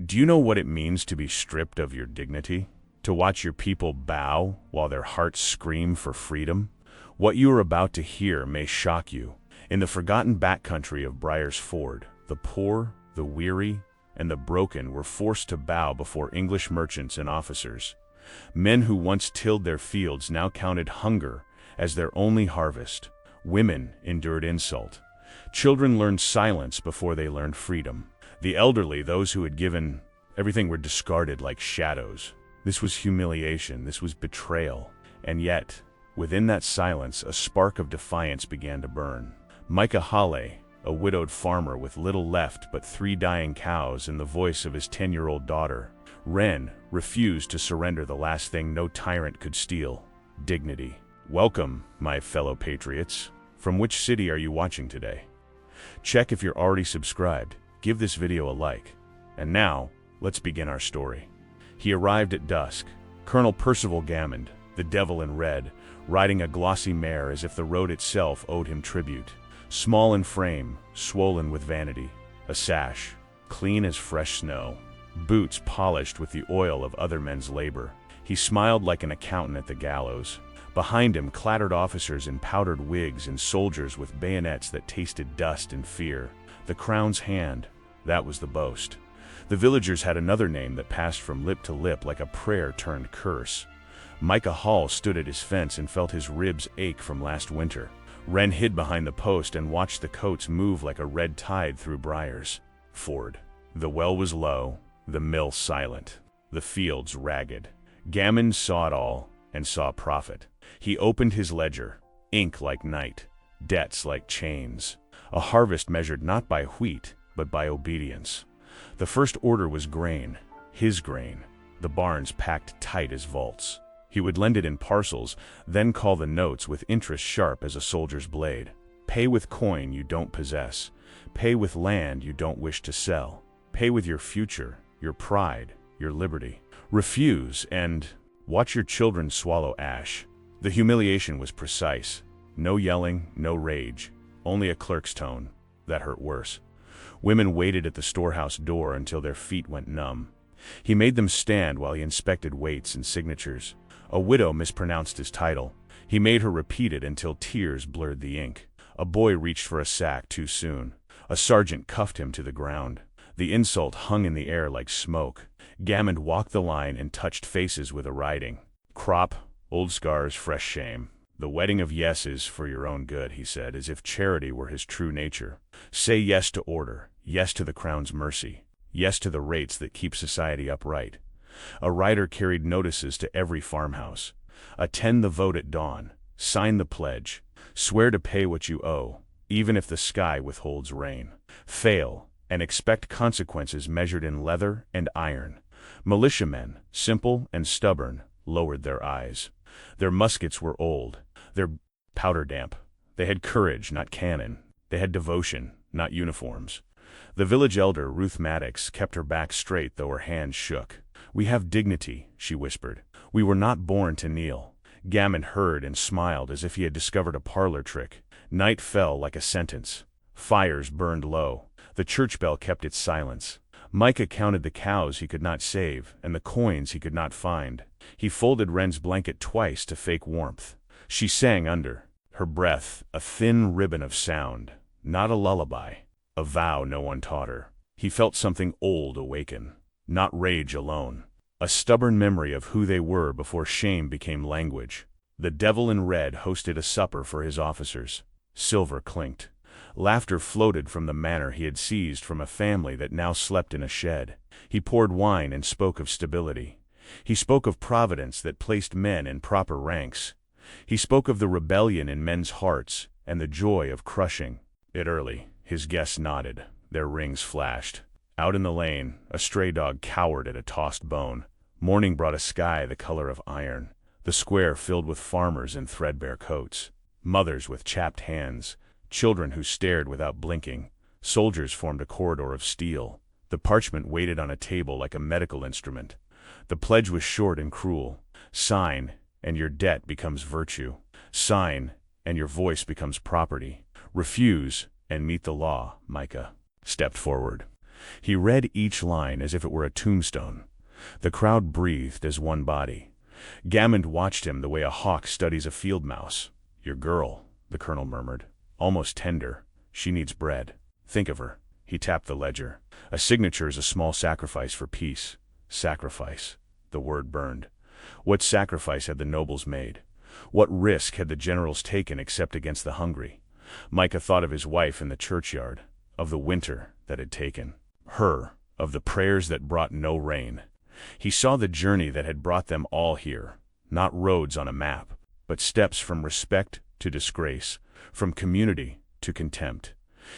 Do you know what it means to be stripped of your dignity? To watch your people bow while their hearts scream for freedom? What you are about to hear may shock you. In the forgotten backcountry of Briar's Ford, the poor, the weary, and the broken were forced to bow before English merchants and officers. Men who once tilled their fields now counted hunger as their only harvest. Women endured insult. Children learned silence before they learned freedom. The elderly, those who had given everything, were discarded like shadows. This was humiliation, this was betrayal. And yet, within that silence, a spark of defiance began to burn. Micah Hawley, a widowed farmer with little left but 3 dying cows and the voice of his 10-year-old daughter, Wren, refused to surrender the last thing no tyrant could steal: dignity. Welcome, my fellow patriots. From which city are you watching today? Check if you're already subscribed. Give this video a like. And now, let's begin our story. He arrived at dusk. Colonel Percival Gammond, the devil in red, riding a glossy mare as if the road itself owed him tribute. Small in frame, swollen with vanity, a sash, clean as fresh snow, boots polished with the oil of other men's labor. He smiled like an accountant at the gallows. Behind him clattered officers in powdered wigs and soldiers with bayonets that tasted dust and fear. The crown's hand, that was the boast. The villagers had another name that passed from lip to lip like a prayer turned curse. Micah Hall stood at his fence and felt his ribs ache from last winter. Wren hid behind the post and watched the coats move like a red tide through Briar's Ford. The well was low, the mill silent, the fields ragged. Gammond saw it all and saw profit. He opened his ledger, ink like night, debts like chains. A harvest measured not by wheat, but by obedience. The first order was grain, his grain, the barns packed tight as vaults. He would lend it in parcels, then call the notes with interest sharp as a soldier's blade. Pay with coin you don't possess. Pay with land you don't wish to sell. Pay with your future, your pride, your liberty. Refuse and watch your children swallow ash. The humiliation was precise. No yelling, no rage, only a clerk's tone. That hurt worse. Women waited at the storehouse door until their feet went numb. He made them stand while he inspected weights and signatures. A widow mispronounced his title. He made her repeat it until tears blurred the ink. A boy reached for a sack too soon. A sergeant cuffed him to the ground. The insult hung in the air like smoke. Gammond walked the line and touched faces with a writing. Crop, old scars, fresh shame. The wedding of yes is for your own good, he said, as if charity were his true nature. Say yes to order, yes to the crown's mercy, yes to the rates that keep society upright. A rider carried notices to every farmhouse. Attend the vote at dawn, sign the pledge, swear to pay what you owe, even if the sky withholds rain. Fail, and expect consequences measured in leather and iron. Militiamen, simple and stubborn, lowered their eyes. Their muskets were old, their powder damp. They had courage, not cannon. They had devotion, not uniforms. The village elder, Ruth Maddox, kept her back straight though her hands shook. We have dignity, she whispered. We were not born to kneel. Gammond heard and smiled as if he had discovered a parlor trick. Night fell like a sentence. Fires burned low. The church bell kept its silence. Micah counted the cows he could not save and the coins he could not find. He folded Wren's blanket twice to fake warmth. She sang under, her breath a thin ribbon of sound, not a lullaby, a vow no one taught her. He felt something old awaken, not rage alone, a stubborn memory of who they were before shame became language. The devil in red hosted a supper for his officers. Silver clinked. Laughter floated from the manor he had seized from a family that now slept in a shed. He poured wine and spoke of stability. He spoke of providence that placed men in proper ranks. He spoke of the rebellion in men's hearts and the joy of crushing it early. His guests nodded. Their rings flashed. Out in the lane, a stray dog cowered at a tossed bone. Morning brought a sky the color of iron. The square filled with farmers in threadbare coats, mothers with chapped hands, children who stared without blinking. Soldiers formed a corridor of steel. The parchment waited on a table like a medical instrument. The pledge was short and cruel. Sign, and your debt becomes virtue. Sign, and your voice becomes property. Refuse, and meet the law. Micah stepped forward. He read each line as if it were a tombstone. The crowd breathed as one body. Gammon watched him the way a hawk studies a field mouse. "Your girl," the colonel murmured, almost tender. "She needs bread. Think of her." He tapped the ledger. "A signature is a small sacrifice for peace." Sacrifice. The word burned. What sacrifice had the nobles made? What risk had the generals taken except against the hungry? Micah thought of his wife in the churchyard, of the winter that had taken her, of the prayers that brought no rain. He saw the journey that had brought them all here, not roads on a map, but steps from respect to disgrace, from community to contempt.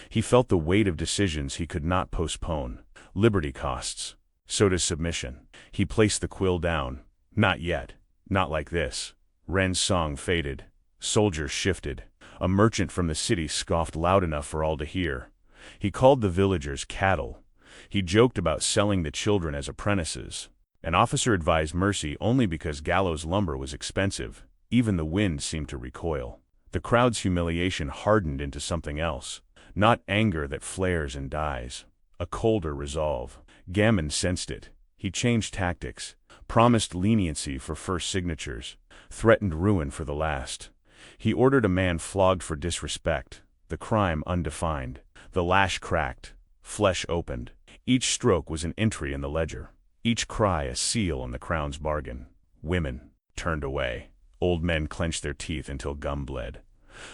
He felt the weight of decisions he could not postpone. Liberty costs. So does submission. He placed the quill down. Not yet. Not like this. Wren's song faded. Soldiers shifted. A merchant from the city scoffed loud enough for all to hear. He called the villagers cattle. He joked about selling the children as apprentices. An officer advised mercy only because gallows lumber was expensive. Even the wind seemed to recoil. The crowd's humiliation hardened into something else. Not anger that flares and dies. A colder resolve. Gammon sensed it. He changed tactics. Promised leniency for first signatures. Threatened ruin for the last. He ordered a man flogged for disrespect. The crime undefined. The lash cracked. Flesh opened. Each stroke was an entry in the ledger. Each cry a seal on the crown's bargain. Women turned away. Old men clenched their teeth until gum bled.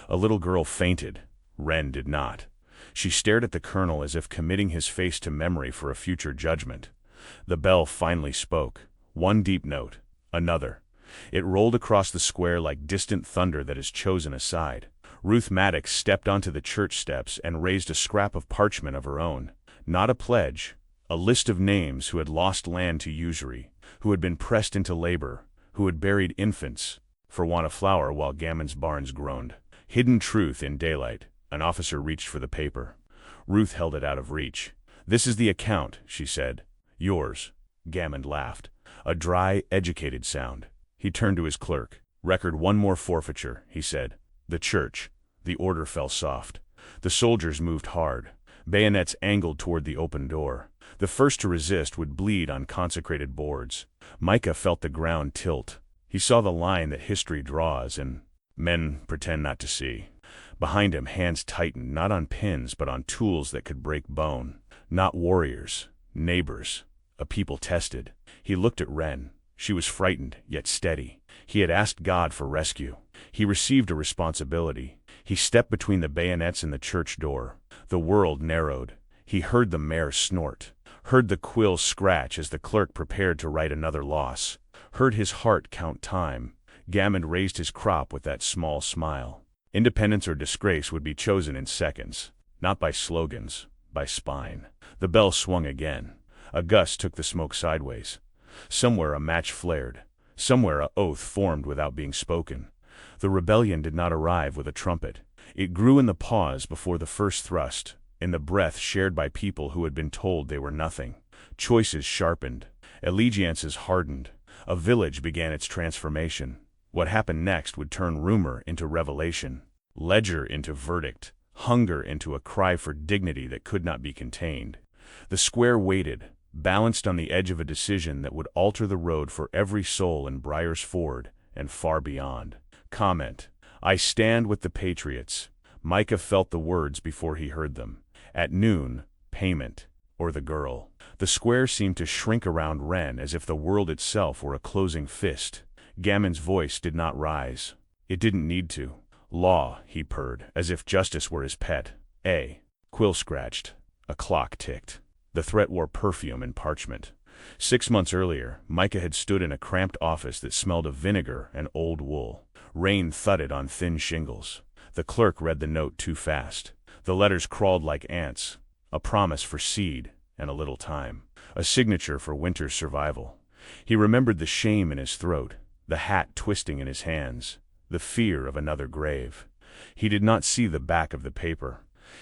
A little girl fainted. Wren did not. She stared at the colonel as if committing his face to memory for a future judgment. The bell finally spoke. One deep note. Another. It rolled across the square like distant thunder that has chosen a side. Ruth Maddox stepped onto the church steps and raised a scrap of parchment of her own. Not a pledge. A list of names who had lost land to usury, who had been pressed into labor, who had buried infants for want of flour while Gammon's barns groaned. Hidden truth in daylight. An officer reached for the paper. Ruth held it out of reach. "This is the account," she said. "Yours." Gammon laughed. A dry, educated sound. He turned to his clerk. "Record one more forfeiture," he said. "The church." The order fell soft. The soldiers moved hard. Bayonets angled toward the open door. The first to resist would bleed on consecrated boards. Micah felt the ground tilt. He saw the line that history draws and men pretend not to see. Behind him, hands tightened, not on pins, but on tools that could break bone. Not warriors, neighbors, a people tested. He looked at Wren. She was frightened, yet steady. He had asked God for rescue. He received a responsibility. He stepped between the bayonets and the church door. The world narrowed. He heard the mare snort, heard the quill scratch as the clerk prepared to write another loss, heard his heart count time. Gammon raised his crop with that small smile. Independence or disgrace would be chosen in seconds, not by slogans, by spine. The bell swung again. A gust took the smoke sideways. Somewhere a match flared. Somewhere a oath formed without being spoken. The rebellion did not arrive with a trumpet. It grew in the pause before the first thrust, in the breath shared by people who had been told they were nothing. Choices sharpened. Allegiances hardened. A village began its transformation. What happened next would turn rumor into revelation, ledger into verdict, hunger into a cry for dignity that could not be contained. The square waited, balanced on the edge of a decision that would alter the road for every soul in Briar's Ford and far beyond. Comment. I stand with the Patriots. Micah felt the words before he heard them. At noon, payment, or the girl. The square seemed to shrink around Wren as if the world itself were a closing fist. Gammon's voice did not rise. It didn't need to. Law, he purred, as if justice were his pet. Quill scratched. A clock ticked. The threat wore perfume and parchment. 6 months earlier, Micah had stood in a cramped office that smelled of vinegar and old wool. Rain thudded on thin shingles. The clerk read the note too fast. The letters crawled like ants. A promise for seed and a little time. A signature for winter's survival. He remembered the shame in his throat, the hat twisting in his hands, the fear of another grave. He did not see the back of the paper.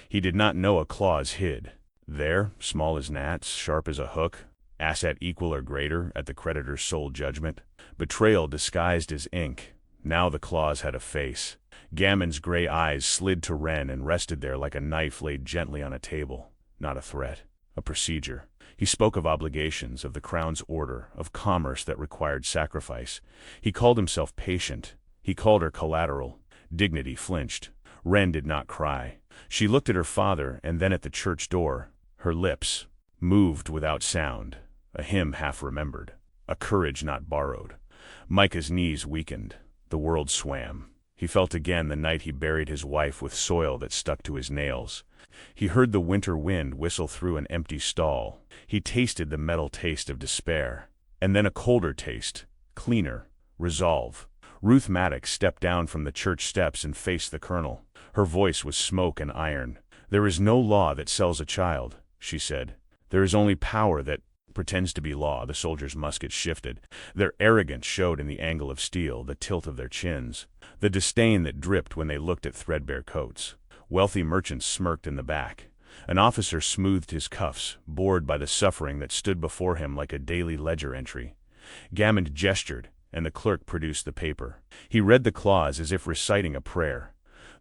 He did not know a clause hid. There, small as gnats, sharp as a hook, asset equal or greater at the creditor's sole judgment. Betrayal disguised as ink. Now the clause had a face. Gammon's gray eyes slid to Wren and rested there like a knife laid gently on a table. Not a threat. a procedure. He spoke of obligations, of the crown's order, of commerce that required sacrifice. He called himself patient. He called her collateral. Dignity flinched. Wren did not cry. She looked at her father and then at the church door. Her lips moved without sound, a hymn half remembered, a courage not borrowed. Micah's knees weakened. The world swam. He felt again the night he buried his wife with soil that stuck to his nails. He heard the winter wind whistle through an empty stall. He tasted the metal taste of despair. And then a colder taste, cleaner, resolve. Ruth Maddox stepped down from the church steps and faced the colonel. Her voice was smoke and iron. "There is no law that sells a child," she said. "There is only power that pretends to be law." The soldiers' muskets shifted. Their arrogance showed in the angle of steel, the tilt of their chins, the disdain that dripped when they looked at threadbare coats. Wealthy merchants smirked in the back. An officer smoothed his cuffs, bored by the suffering that stood before him like a daily ledger entry. Gammond gestured, and the clerk produced the paper. He read the clause as if reciting a prayer.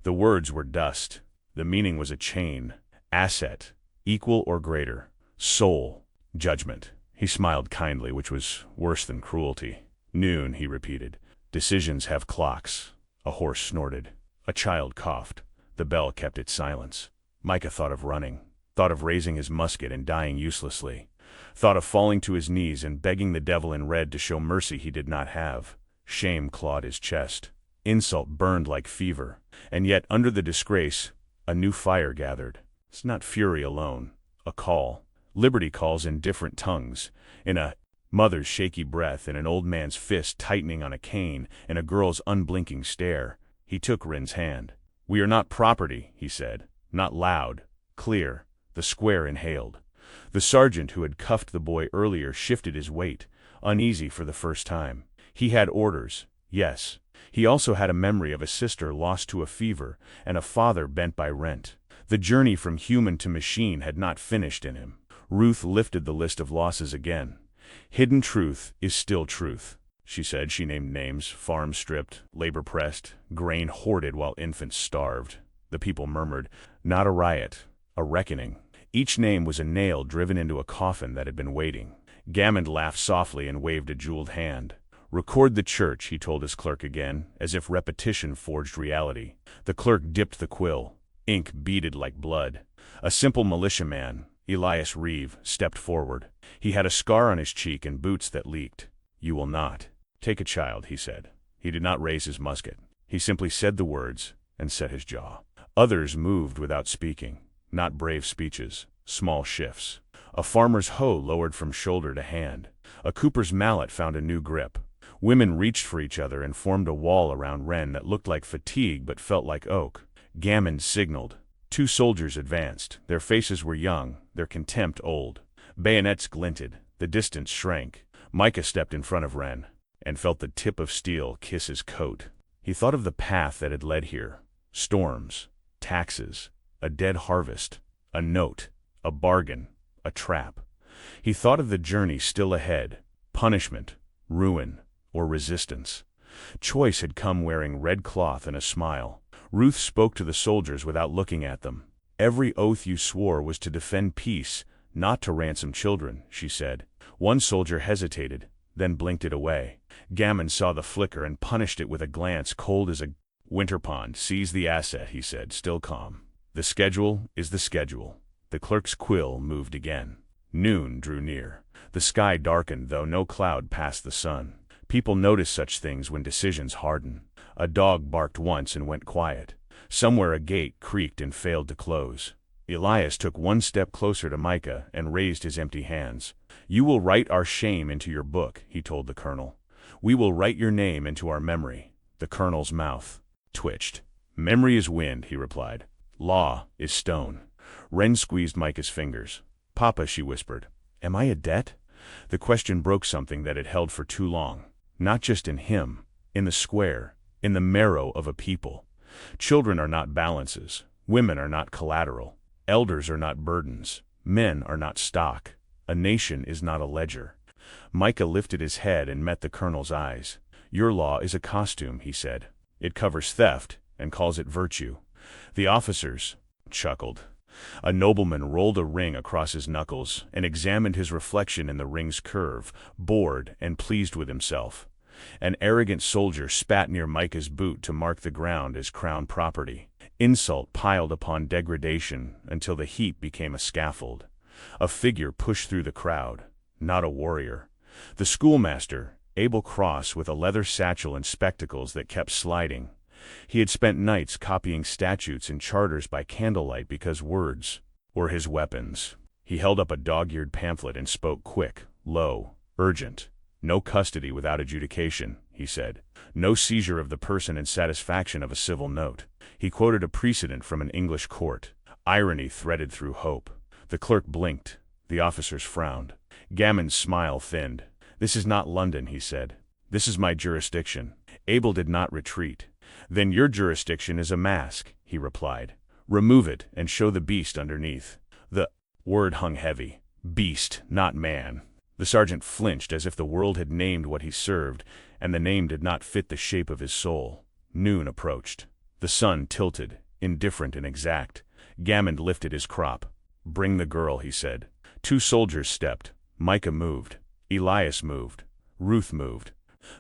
The words were dust. The meaning was a chain. Asset, equal or greater. Soul, judgment. He smiled kindly, which was worse than cruelty. "Noon," he repeated. "Decisions have clocks." A horse snorted. A child coughed. The bell kept its silence. Micah thought of running, thought of raising his musket and dying uselessly, thought of falling to his knees and begging the devil in red to show mercy he did not have. Shame clawed his chest. Insult burned like fever. And yet, under the disgrace, a new fire gathered. It's not fury alone. A call. Liberty calls in different tongues. In a mother's shaky breath, in an old man's fist tightening on a cane, in a girl's unblinking stare. He took Wren's hand. "We are not property," he said. Not loud, clear. The square inhaled. The sergeant who had cuffed the boy earlier shifted his weight, uneasy for the first time. He had orders, yes. He also had a memory of a sister lost to a fever and a father bent by rent. The journey from human to machine had not finished in him. Ruth lifted the list of losses again. "Hidden truth is still truth," she said. She named names: farms stripped, labor pressed, grain hoarded while infants starved. The people murmured. Not a riot, a reckoning. Each name was a nail driven into a coffin that had been waiting. Gammond laughed softly and waved a jeweled hand. "Record the church," he told his clerk again, as if repetition forged reality. The clerk dipped the quill. Ink beaded like blood. A simple militiaman, Elias Reeve, stepped forward. He had a scar on his cheek and boots that leaked. "You will not take a child," he said. He did not raise his musket. He simply said the words and set his jaw. Others moved without speaking. Not brave speeches, small shifts. A farmer's hoe lowered from shoulder to hand. A cooper's mallet found a new grip. Women reached for each other and formed a wall around Wren that looked like fatigue but felt like oak. Gammond signaled. Two soldiers advanced. Their faces were young, their contempt old. Bayonets glinted. The distance shrank. Micah stepped in front of Wren and felt the tip of steel kiss his coat. He thought of the path that had led here. Storms, taxes, a dead harvest, a note, a bargain, a trap. He thought of the journey still ahead, punishment, ruin, or resistance. Choice had come wearing red cloth and a smile. Ruth spoke to the soldiers without looking at them. "Every oath you swore was to defend peace, not to ransom children," she said. One soldier hesitated, then blinked it away. Gammond saw the flicker and punished it with a glance cold as a winter pond. "Seize the asset," he said, still calm. "The schedule is the schedule." The clerk's quill moved again. Noon drew near. The sky darkened, though no cloud passed the sun. People notice such things when decisions harden. A dog barked once and went quiet. Somewhere a gate creaked and failed to close. Elias took one step closer to Micah and raised his empty hands. "You will write our shame into your book," he told the colonel. "We will write your name into our memory." The colonel's mouth twitched. "Memory is wind," he replied. "Law is stone." Wren squeezed Micah's fingers. "Papa," she whispered, "am I a debt?" The question broke something that had held for too long. Not just in him, in the square, in the marrow of a people. Children are not balances. Women are not collateral. Elders are not burdens. Men are not stock. A nation is not a ledger. Micah lifted his head and met the colonel's eyes. "Your law is a costume," he said. "It covers theft and calls it virtue." The officers chuckled. A nobleman rolled a ring across his knuckles and examined his reflection in the ring's curve, bored and pleased with himself. An arrogant soldier spat near Micah's boot to mark the ground as crown property. Insult piled upon degradation until the heap became a scaffold. A figure pushed through the crowd, not a warrior. The schoolmaster, Abel Cross, with a leather satchel and spectacles that kept sliding. He had spent nights copying statutes and charters by candlelight because words were his weapons. He held up a dog-eared pamphlet and spoke quick, low, urgent. No custody without adjudication, he said. No seizure of the person in satisfaction of a civil note. He quoted a precedent from an English court. Irony threaded through hope. The clerk blinked. The officers frowned. Gammon's smile thinned. "This is not London," he said. "This is my jurisdiction." Abel did not retreat. "Then your jurisdiction is a mask," he replied. "Remove it and show the beast underneath." The word hung heavy. Beast, not man. The sergeant flinched as if the world had named what he served, and the name did not fit the shape of his soul. Noon approached. The sun tilted, indifferent and exact. Gammon lifted his crop. "Bring the girl," he said. 2 soldiers stepped. Micah moved. Elias moved. Ruth moved.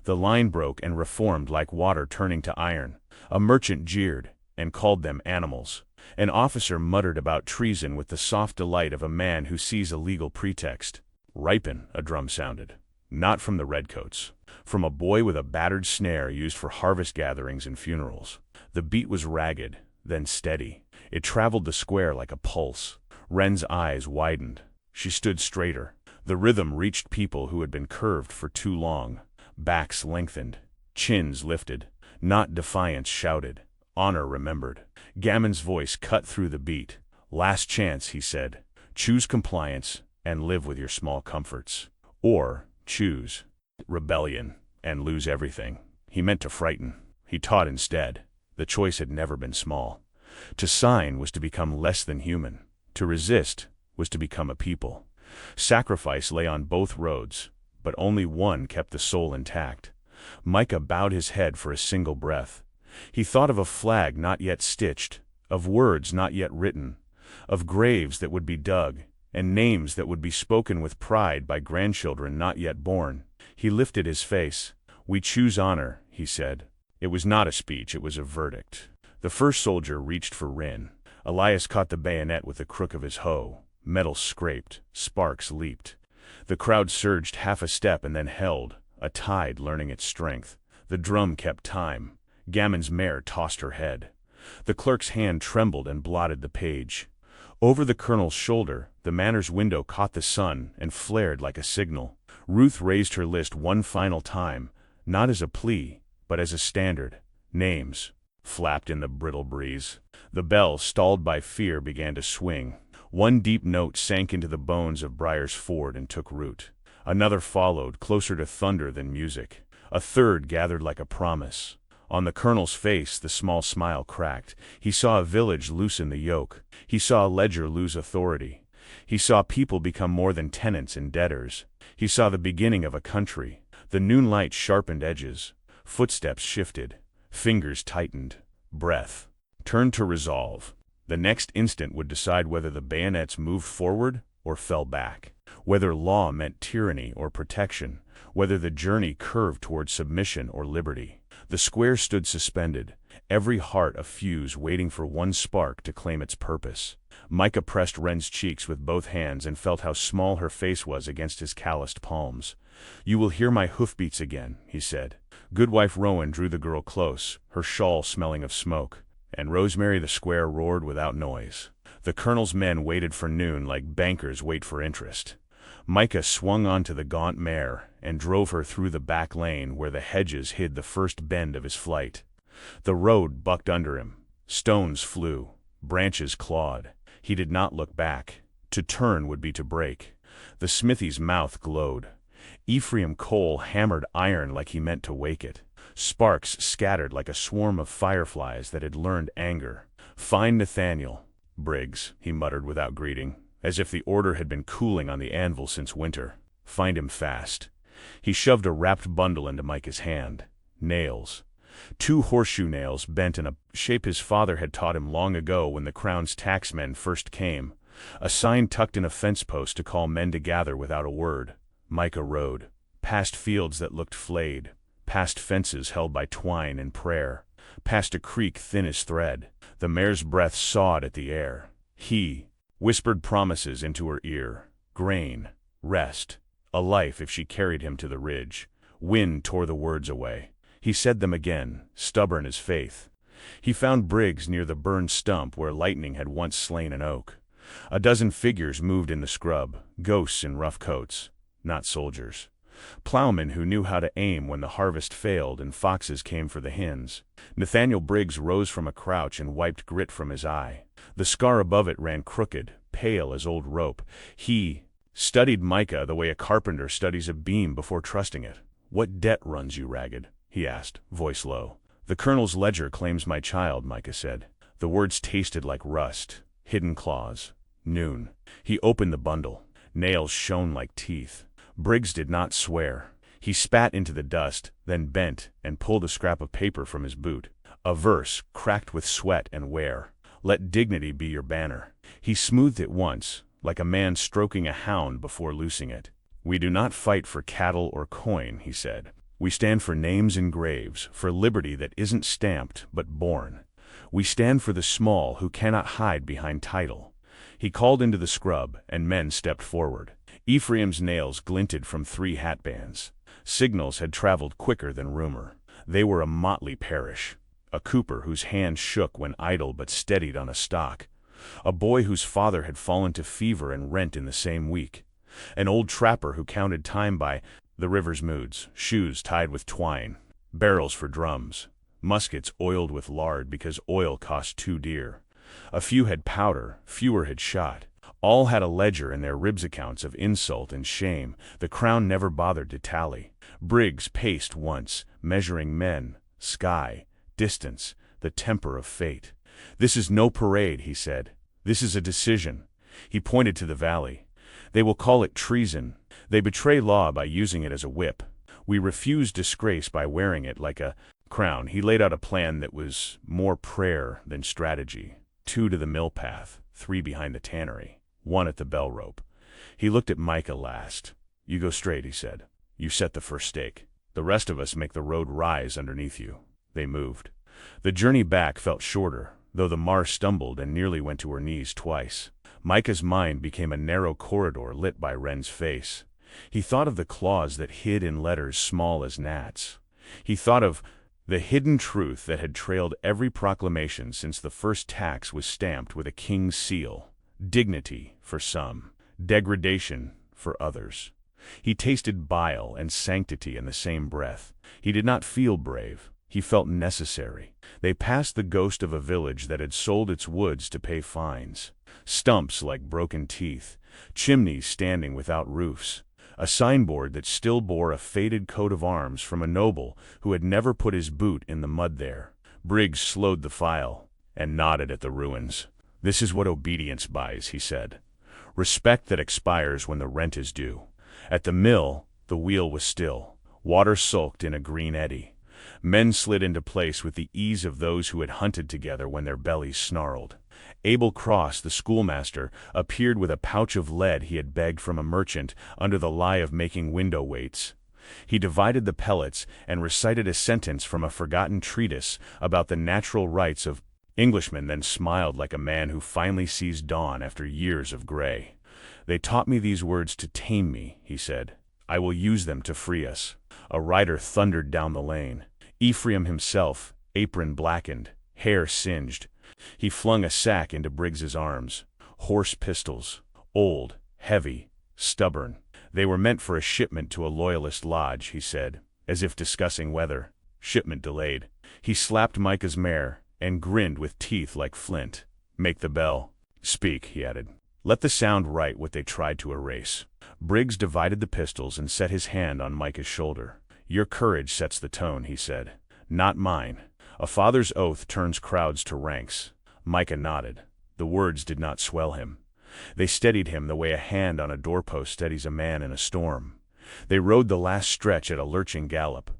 The line broke and reformed like water turning to iron. A merchant jeered and called them animals. An officer muttered about treason with the soft delight of a man who sees a legal pretext. "Ripen," a drum sounded. Not from the redcoats. From a boy with a battered snare used for harvest gatherings and funerals. The beat was ragged, then steady. It traveled the square like a pulse. Wren's eyes widened. She stood straighter. The rhythm reached people who had been curved for too long. Backs lengthened. Chins lifted. Not defiance shouted. Honor remembered. Gammon's voice cut through the beat. "Last chance," he said. "Choose compliance and live with your small comforts. Or choose rebellion and lose everything." He meant to frighten. He taught instead. The choice had never been small. To sign was to become less than human. To resist was to become a people. Sacrifice lay on both roads, but only one kept the soul intact. Micah bowed his head for a single breath. He thought of a flag not yet stitched, of words not yet written, of graves that would be dug, and names that would be spoken with pride by grandchildren not yet born. He lifted his face. "We choose honor," he said. It was not a speech, it was a verdict. The first soldier reached for Rin. Elias caught the bayonet with the crook of his hoe. Metal scraped. Sparks leaped. The crowd surged half a step and then held, a tide learning its strength. The drum kept time. Gammon's mare tossed her head. The clerk's hand trembled and blotted the page. Over the colonel's shoulder, the manor's window caught the sun and flared like a signal. Ruth raised her list one final time, not as a plea, but as a standard. Names flapped in the brittle breeze. The bell, stalled by fear, began to swing. One deep note sank into the bones of Briar's ford and took root. Another followed, closer to thunder than music. A third gathered like a promise. On the colonel's face, the small smile cracked. He saw a village loosen the yoke. He saw a ledger lose authority. He saw people become more than tenants and debtors. He saw the beginning of a country. The noon light sharpened edges. Footsteps shifted. Fingers tightened. Breath turned to resolve. The next instant would decide whether the bayonets moved forward or fell back, whether law meant tyranny or protection, whether the journey curved toward submission or liberty. The square stood suspended, every heart a fuse waiting for one spark to claim its purpose. Micah pressed Wren's cheeks with both hands and felt how small her face was against his calloused palms. "You will hear my hoofbeats again," he said. Goodwife Rowan drew the girl close, her shawl smelling of smoke, and Rosemary the square roared without noise. The colonel's men waited for noon like bankers wait for interest. Micah swung onto the gaunt mare and drove her through the back lane where the hedges hid the first bend of his flight. The road bucked under him. Stones flew. Branches clawed. He did not look back. To turn would be to break. The smithy's mouth glowed. Ephraim Cole hammered iron like he meant to wake it. Sparks scattered like a swarm of fireflies that had learned anger. "Find Nathaniel, Briggs," he muttered without greeting, as if the order had been cooling on the anvil since winter. "Find him fast." He shoved a wrapped bundle into Micah's hand. Nails. 2 horseshoe nails bent in a shape his father had taught him long ago when the Crown's taxmen first came. A sign tucked in a fence post to call men to gather without a word. Micah rode, past fields that looked flayed, past fences held by twine and prayer, past a creek thin as thread. The mare's breath sawed at the air. He whispered promises into her ear. Grain, rest, a life if she carried him to the ridge. Wind tore the words away. He said them again, stubborn as faith. He found Briggs near the burned stump where lightning had once slain an oak. A dozen figures moved in the scrub, ghosts in rough coats, not soldiers. Plowmen who knew how to aim when the harvest failed and foxes came for the hens. Nathaniel Briggs rose from a crouch and wiped grit from his eye. The scar above it ran crooked, pale as old rope. He studied Micah the way a carpenter studies a beam before trusting it. "What debt runs you ragged?" he asked, voice low. "The colonel's ledger claims my child," Micah said. The words tasted like rust, hidden claws. Noon. He opened the bundle. Nails shone like teeth. Briggs did not swear. He spat into the dust, then bent and pulled a scrap of paper from his boot. A verse, cracked with sweat and wear. "Let dignity be your banner." He smoothed it once, like a man stroking a hound before loosing it. "We do not fight for cattle or coin," he said. "We stand for names and graves, for liberty that isn't stamped but born. We stand for the small who cannot hide behind title." He called into the scrub, and men stepped forward. Ephraim's nails glinted from 3 hatbands. Signals had traveled quicker than rumor. They were a motley parish. A cooper whose hand shook when idle but steadied on a stock. A boy whose father had fallen to fever and rent in the same week. An old trapper who counted time by the river's moods, shoes tied with twine, barrels for drums, muskets oiled with lard because oil cost too dear. A few had powder, fewer had shot. All had a ledger in their ribs accounts of insult and shame. The Crown never bothered to tally. Briggs paced once, measuring men, sky, distance, the temper of fate. "This is no parade," he said. "This is a decision." He pointed to the valley. "They will call it treason. They betray law by using it as a whip. We refuse disgrace by wearing it like a crown." He laid out a plan that was more prayer than strategy. 2 to the mill path, 3 behind the tannery, 1 at the bell rope. He looked at Micah last. "You go straight," he said. "You set the first stake. The rest of us make the road rise underneath you." They moved. The journey back felt shorter, though the mare stumbled and nearly went to her knees twice. Micah's mind became a narrow corridor lit by Wren's face. He thought of the clause that hid in letters small as gnats. He thought of the hidden truth that had trailed every proclamation since the first tax was stamped with a king's seal. Dignity for some, degradation for others. He tasted bile and sanctity in the same breath. He did not feel brave. He felt necessary. They passed the ghost of a village that had sold its woods to pay fines. Stumps like broken teeth, chimneys standing without roofs, a signboard that still bore a faded coat of arms from a noble who had never put his boot in the mud there. Briggs slowed the file and nodded at the ruins. "This is what obedience buys," he said. "Respect that expires when the rent is due." At the mill, the wheel was still. Water sulked in a green eddy. Men slid into place with the ease of those who had hunted together when their bellies snarled. Abel Cross, the schoolmaster, appeared with a pouch of lead he had begged from a merchant under the lie of making window weights. He divided the pellets and recited a sentence from a forgotten treatise about the natural rights of Englishmen, then smiled like a man who finally sees dawn after years of gray. "They taught me these words to tame me," he said. "I will use them to free us." A rider thundered down the lane. Ephraim himself, apron blackened, hair singed. He flung a sack into Briggs's arms. Horse pistols. Old, heavy, stubborn. They were meant for a shipment to a loyalist lodge, he said, as if discussing weather. Shipment delayed. He slapped Micah's mare and grinned with teeth like flint. "Make the bell. Speak," he added. "Let the sound write what they tried to erase." Briggs divided the pistols and set his hand on Micah's shoulder. "Your courage sets the tone," he said. "Not mine. A father's oath turns crowds to ranks." Micah nodded. The words did not swell him. They steadied him the way a hand on a doorpost steadies a man in a storm. They rode the last stretch at a lurching gallop.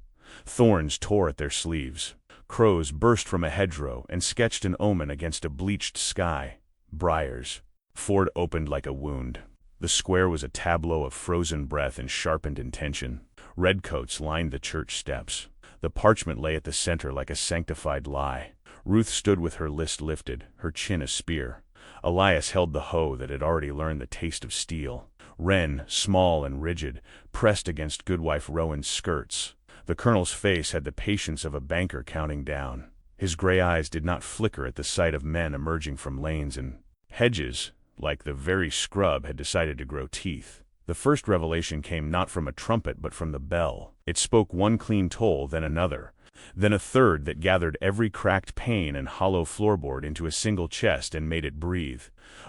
Thorns tore at their sleeves. Crows burst from a hedgerow and sketched an omen against a bleached sky. Briars. Ford opened like a wound. The square was a tableau of frozen breath and sharpened intention. Redcoats lined the church steps. The parchment lay at the center like a sanctified lie. Ruth stood with her list lifted, her chin a spear. Elias held the hoe that had already learned the taste of steel. Wren, small and rigid, pressed against Goodwife Rowan's skirts. The colonel's face had the patience of a banker counting down. His gray eyes did not flicker at the sight of men emerging from lanes and hedges, like the very scrub had decided to grow teeth. The first revelation came not from a trumpet but from the bell. It spoke one clean toll, then another, then a third that gathered every cracked pane and hollow floorboard into a single chest and made it breathe.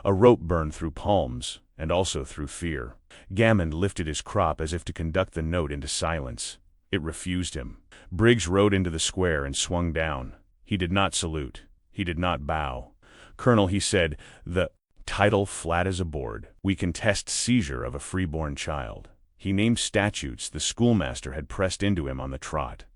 A rope burned through palms, and also through fear. Gammon lifted his crop as if to conduct the note into silence. It refused him. Briggs rode into the square and swung down. He did not salute. He did not bow. "Colonel," he said, the title flat as a board. "We contest seizure of a freeborn child." He named statutes the schoolmaster had pressed into him on the trot.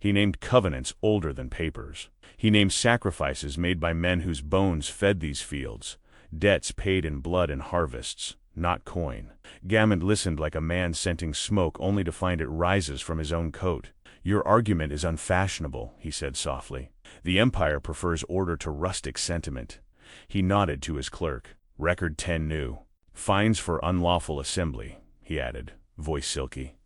He named covenants older than papers. He named sacrifices made by men whose bones fed these fields, debts paid in blood and harvests, not coin. Gammon listened like a man scenting smoke only to find it rises from his own coat. "Your argument is unfashionable," he said softly. "The Empire prefers order to rustic sentiment." He nodded to his clerk. "Record 10 new. Fines for unlawful assembly," he added, voice silky.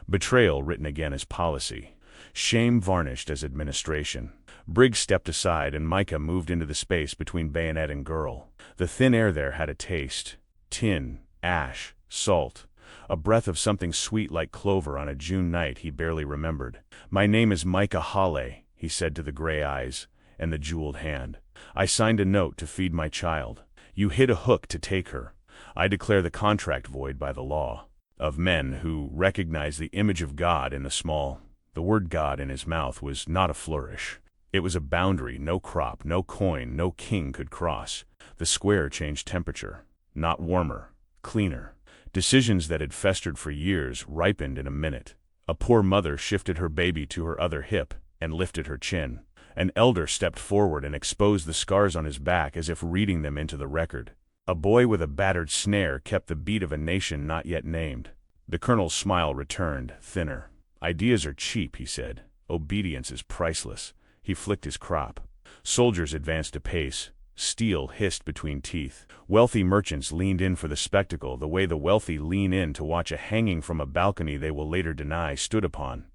"Betrayal written again as policy. Shame varnished as administration." Briggs stepped aside and Micah moved into the space between bayonet and girl. The thin air there had a taste. Tin, ash, salt. A breath of something sweet like clover on a June night he barely remembered. "My name is Micah Hawley," he said to the gray eyes and the jeweled hand. "I signed a note to feed my child. You hit a hook to take her. I declare the contract void by the law of men who recognize the image of God in the small." The word God in his mouth was not a flourish. It was a boundary no crop, no coin, no king could cross. The square changed temperature. Not warmer, cleaner. Decisions that had festered for years ripened in a minute. A poor mother shifted her baby to her other hip and lifted her chin. An elder stepped forward and exposed the scars on his back as if reading them into the record. A boy with a battered snare kept the beat of a nation not yet named. The colonel's smile returned, thinner. "Ideas are cheap," he said. "Obedience is priceless." He flicked his crop. Soldiers advanced apace. Steel hissed between teeth. Wealthy merchants leaned in for the spectacle the way the wealthy lean in to watch a hanging from a balcony they will later deny stood upon.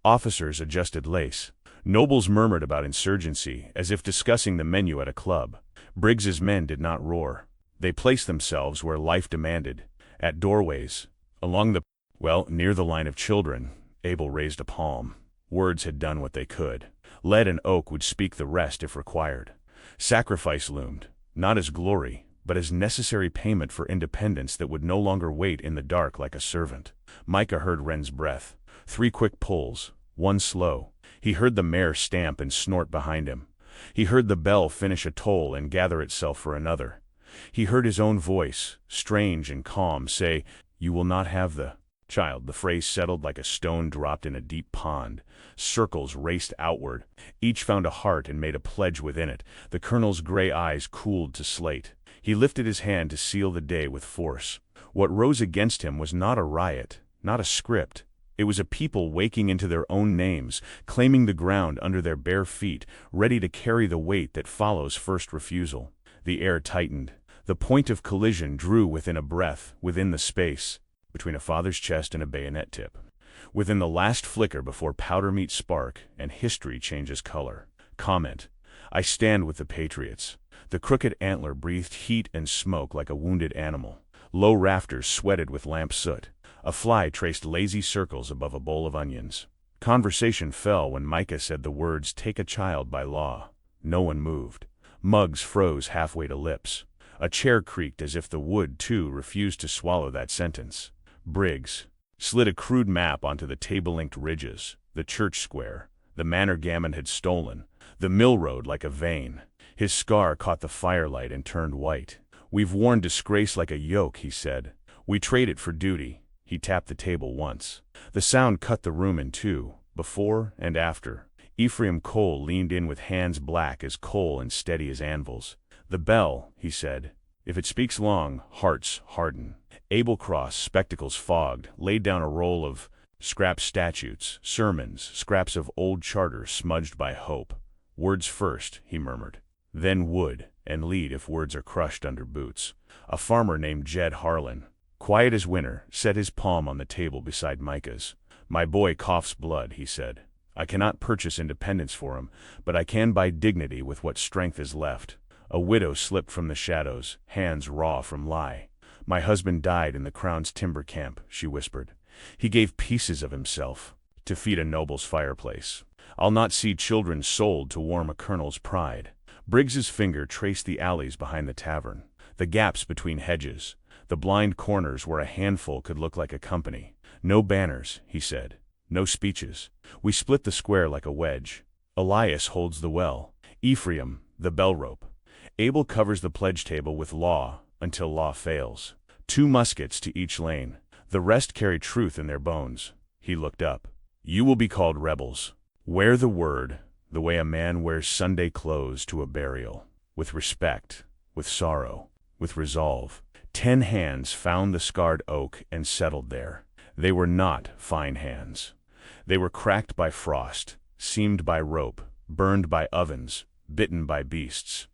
Officers adjusted lace. Nobles murmured about insurgency, as if discussing the menu at a club. Briggs's men did not roar. They placed themselves where life demanded, at doorways, near the line of children. Abel raised a palm. Words had done what they could. Lead and oak would speak the rest if required. Sacrifice loomed, not as glory, but as necessary payment for independence that would no longer wait in the dark like a servant. Micah heard Wren's breath. 3 quick pulls, 1 slow. He heard the mare stamp and snort behind him. He heard the bell finish a toll and gather itself for another. He heard his own voice, strange and calm, say, "You will not have the child." The phrase settled like a stone dropped in a deep pond. Circles raced outward. Each found a heart and made a pledge within it. The colonel's gray eyes cooled to slate. He lifted his hand to seal the day with force. What rose against him was not a riot, not a script. It was a people waking into their own names, claiming the ground under their bare feet, ready to carry the weight that follows first refusal. The air tightened. The point of collision drew within a breath, within the space between a father's chest and a bayonet tip. Within the last flicker before powder meets spark and history changes color. Comment: I stand with the Patriots. The crooked antler breathed heat and smoke like a wounded animal. Low rafters sweated with lamp soot. A fly traced lazy circles above a bowl of onions. Conversation fell when Micah said the words, "take a child by law." No one moved. Mugs froze halfway to lips. A chair creaked as if the wood, too, refused to swallow that sentence. Briggs slid a crude map onto the table-inked ridges, the church square, the manor Gammon had stolen, the mill road like a vein. His scar caught the firelight and turned white. "We've worn disgrace like a yoke," he said. "We trade it for duty." He tapped the table once. The sound cut the room in two, before and after. Ephraim Cole leaned in with hands black as coal and steady as anvils. "The bell," he said. "If it speaks long, hearts harden." Abel Cross, spectacles fogged, laid down a roll of scrap statutes, sermons, scraps of old charters smudged by hope. "Words first," he murmured. "Then wood, and lead if words are crushed under boots." A farmer named Jed Harlan, quiet as winter, set his palm on the table beside Micah's. "My boy coughs blood," he said. "I cannot purchase independence for him, but I can buy dignity with what strength is left." A widow slipped from the shadows, hands raw from lie. "My husband died in the Crown's timber camp," she whispered. "He gave pieces of himself to feed a noble's fireplace. I'll not see children sold to warm a colonel's pride." Briggs's finger traced the alleys behind the tavern, the gaps between hedges, the blind corners where a handful could look like a company. "No banners," he said. "No speeches. We split the square like a wedge. Elias holds the well. Ephraim, the bell rope. Abel covers the pledge table with law until law fails. 2 muskets to each lane. The rest carry truth in their bones." He looked up. "You will be called rebels. Wear the word the way a man wears Sunday clothes to a burial. With respect, with sorrow, with resolve." 10 hands found the scarred oak and settled there. They were not fine hands. They were cracked by frost, seamed by rope, burned by ovens, bitten by beasts.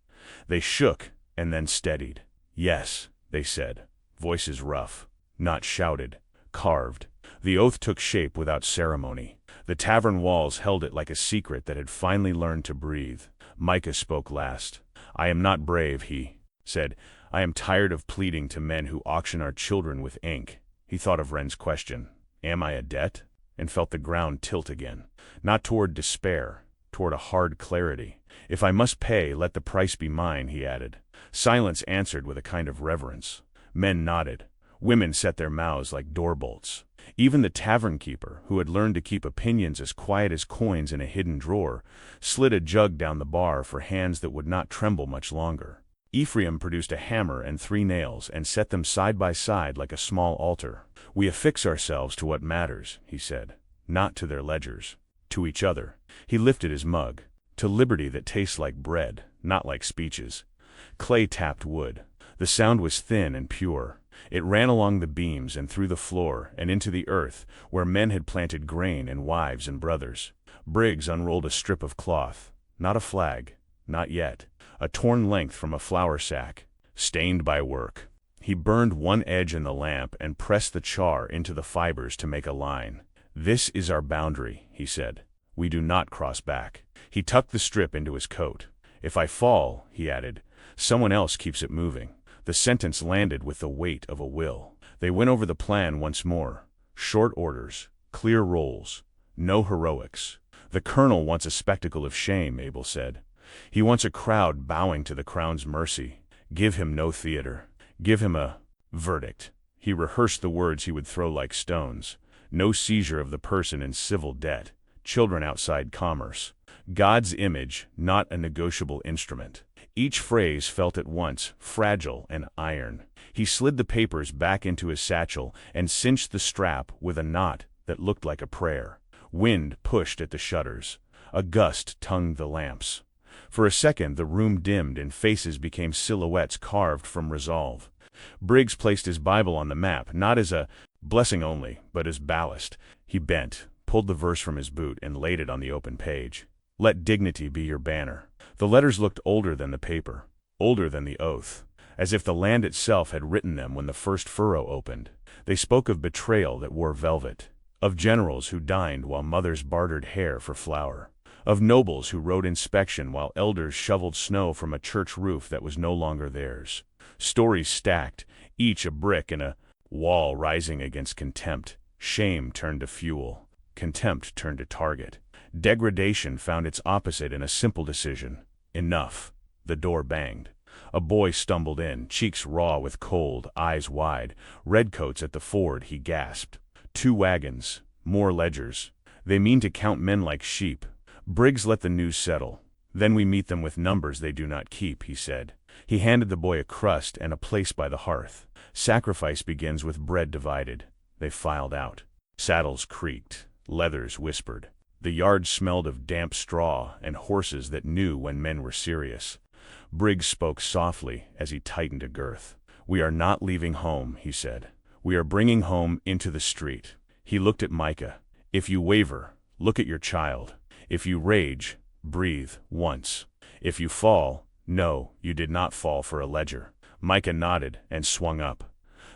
They shook and then steadied. "Yes," they said, voices rough, not shouted, carved. The oath took shape without ceremony. The tavern walls held it like a secret that had finally learned to breathe. Micah spoke last. "I am not brave," he said. "I am tired of pleading to men who auction our children with ink." He thought of Wren's question, "Am I a debt?" and felt the ground tilt again. Not toward despair, toward a hard clarity. "If I must pay, let the price be mine," he added. Silence answered with a kind of reverence. Men nodded. Women set their mouths like door bolts. Even the tavern keeper, who had learned to keep opinions as quiet as coins in a hidden drawer, slid a jug down the bar for hands that would not tremble much longer. Ephraim produced a hammer and 3 nails and set them side by side like a small altar. "We affix ourselves to what matters," he said, "not to their ledgers. To each other." He lifted his mug. "To liberty that tastes like bread, not like speeches." Clay tapped wood. The sound was thin and pure. It ran along the beams and through the floor and into the earth where men had planted grain and wives and brothers. Briggs unrolled a strip of cloth. Not a flag. Not yet. A torn length from a flour sack. Stained by work. He burned one edge in the lamp and pressed the char into the fibers to make a line. "This is our boundary," he said. "We do not cross back." He tucked the strip into his coat. "If I fall," he added, "someone else keeps it moving." The sentence landed with the weight of a will. They went over the plan once more. Short orders, clear roles, no heroics. "The colonel wants a spectacle of shame," Abel said. "He wants a crowd bowing to the Crown's mercy. Give him no theater. Give him a verdict." He rehearsed the words he would throw like stones. "No seizure of the person in civil debt. Children outside commerce. God's image, not a negotiable instrument." Each phrase felt at once fragile and iron. He slid the papers back into his satchel and cinched the strap with a knot that looked like a prayer. Wind pushed at the shutters. A gust tongued the lamps. For a second the room dimmed and faces became silhouettes carved from resolve. Briggs placed his Bible on the map, not as a blessing only, but as ballast. He bent, pulled the verse from his boot, and laid it on the open page. "Let dignity be your banner." The letters looked older than the paper, older than the oath, as if the land itself had written them when the first furrow opened. They spoke of betrayal that wore velvet, of generals who dined while mothers bartered hair for flour, of nobles who rode inspection while elders shoveled snow from a church roof that was no longer theirs. Stories stacked, each a brick in a wall rising against contempt. Shame turned to fuel. Contempt turned to target. Degradation found its opposite in a simple decision. Enough. The door banged. A boy stumbled in, cheeks raw with cold, eyes wide. "Redcoats at the ford," he gasped. 2 wagons. More ledgers. "They mean to count men like sheep." Briggs let the news settle. "Then we meet them with numbers they do not keep," he said. He handed the boy a crust and a place by the hearth. "Sacrifice begins with bread divided." They filed out. Saddles creaked. Leathers whispered. The yard smelled of damp straw and horses that knew when men were serious. Briggs spoke softly as he tightened a girth. "We are not leaving home," he said. "We are bringing home into the street." He looked at Micah. "If you waver, look at your child. If you rage, breathe once. If you fall, no, you did not fall for a ledger." Micah nodded and swung up.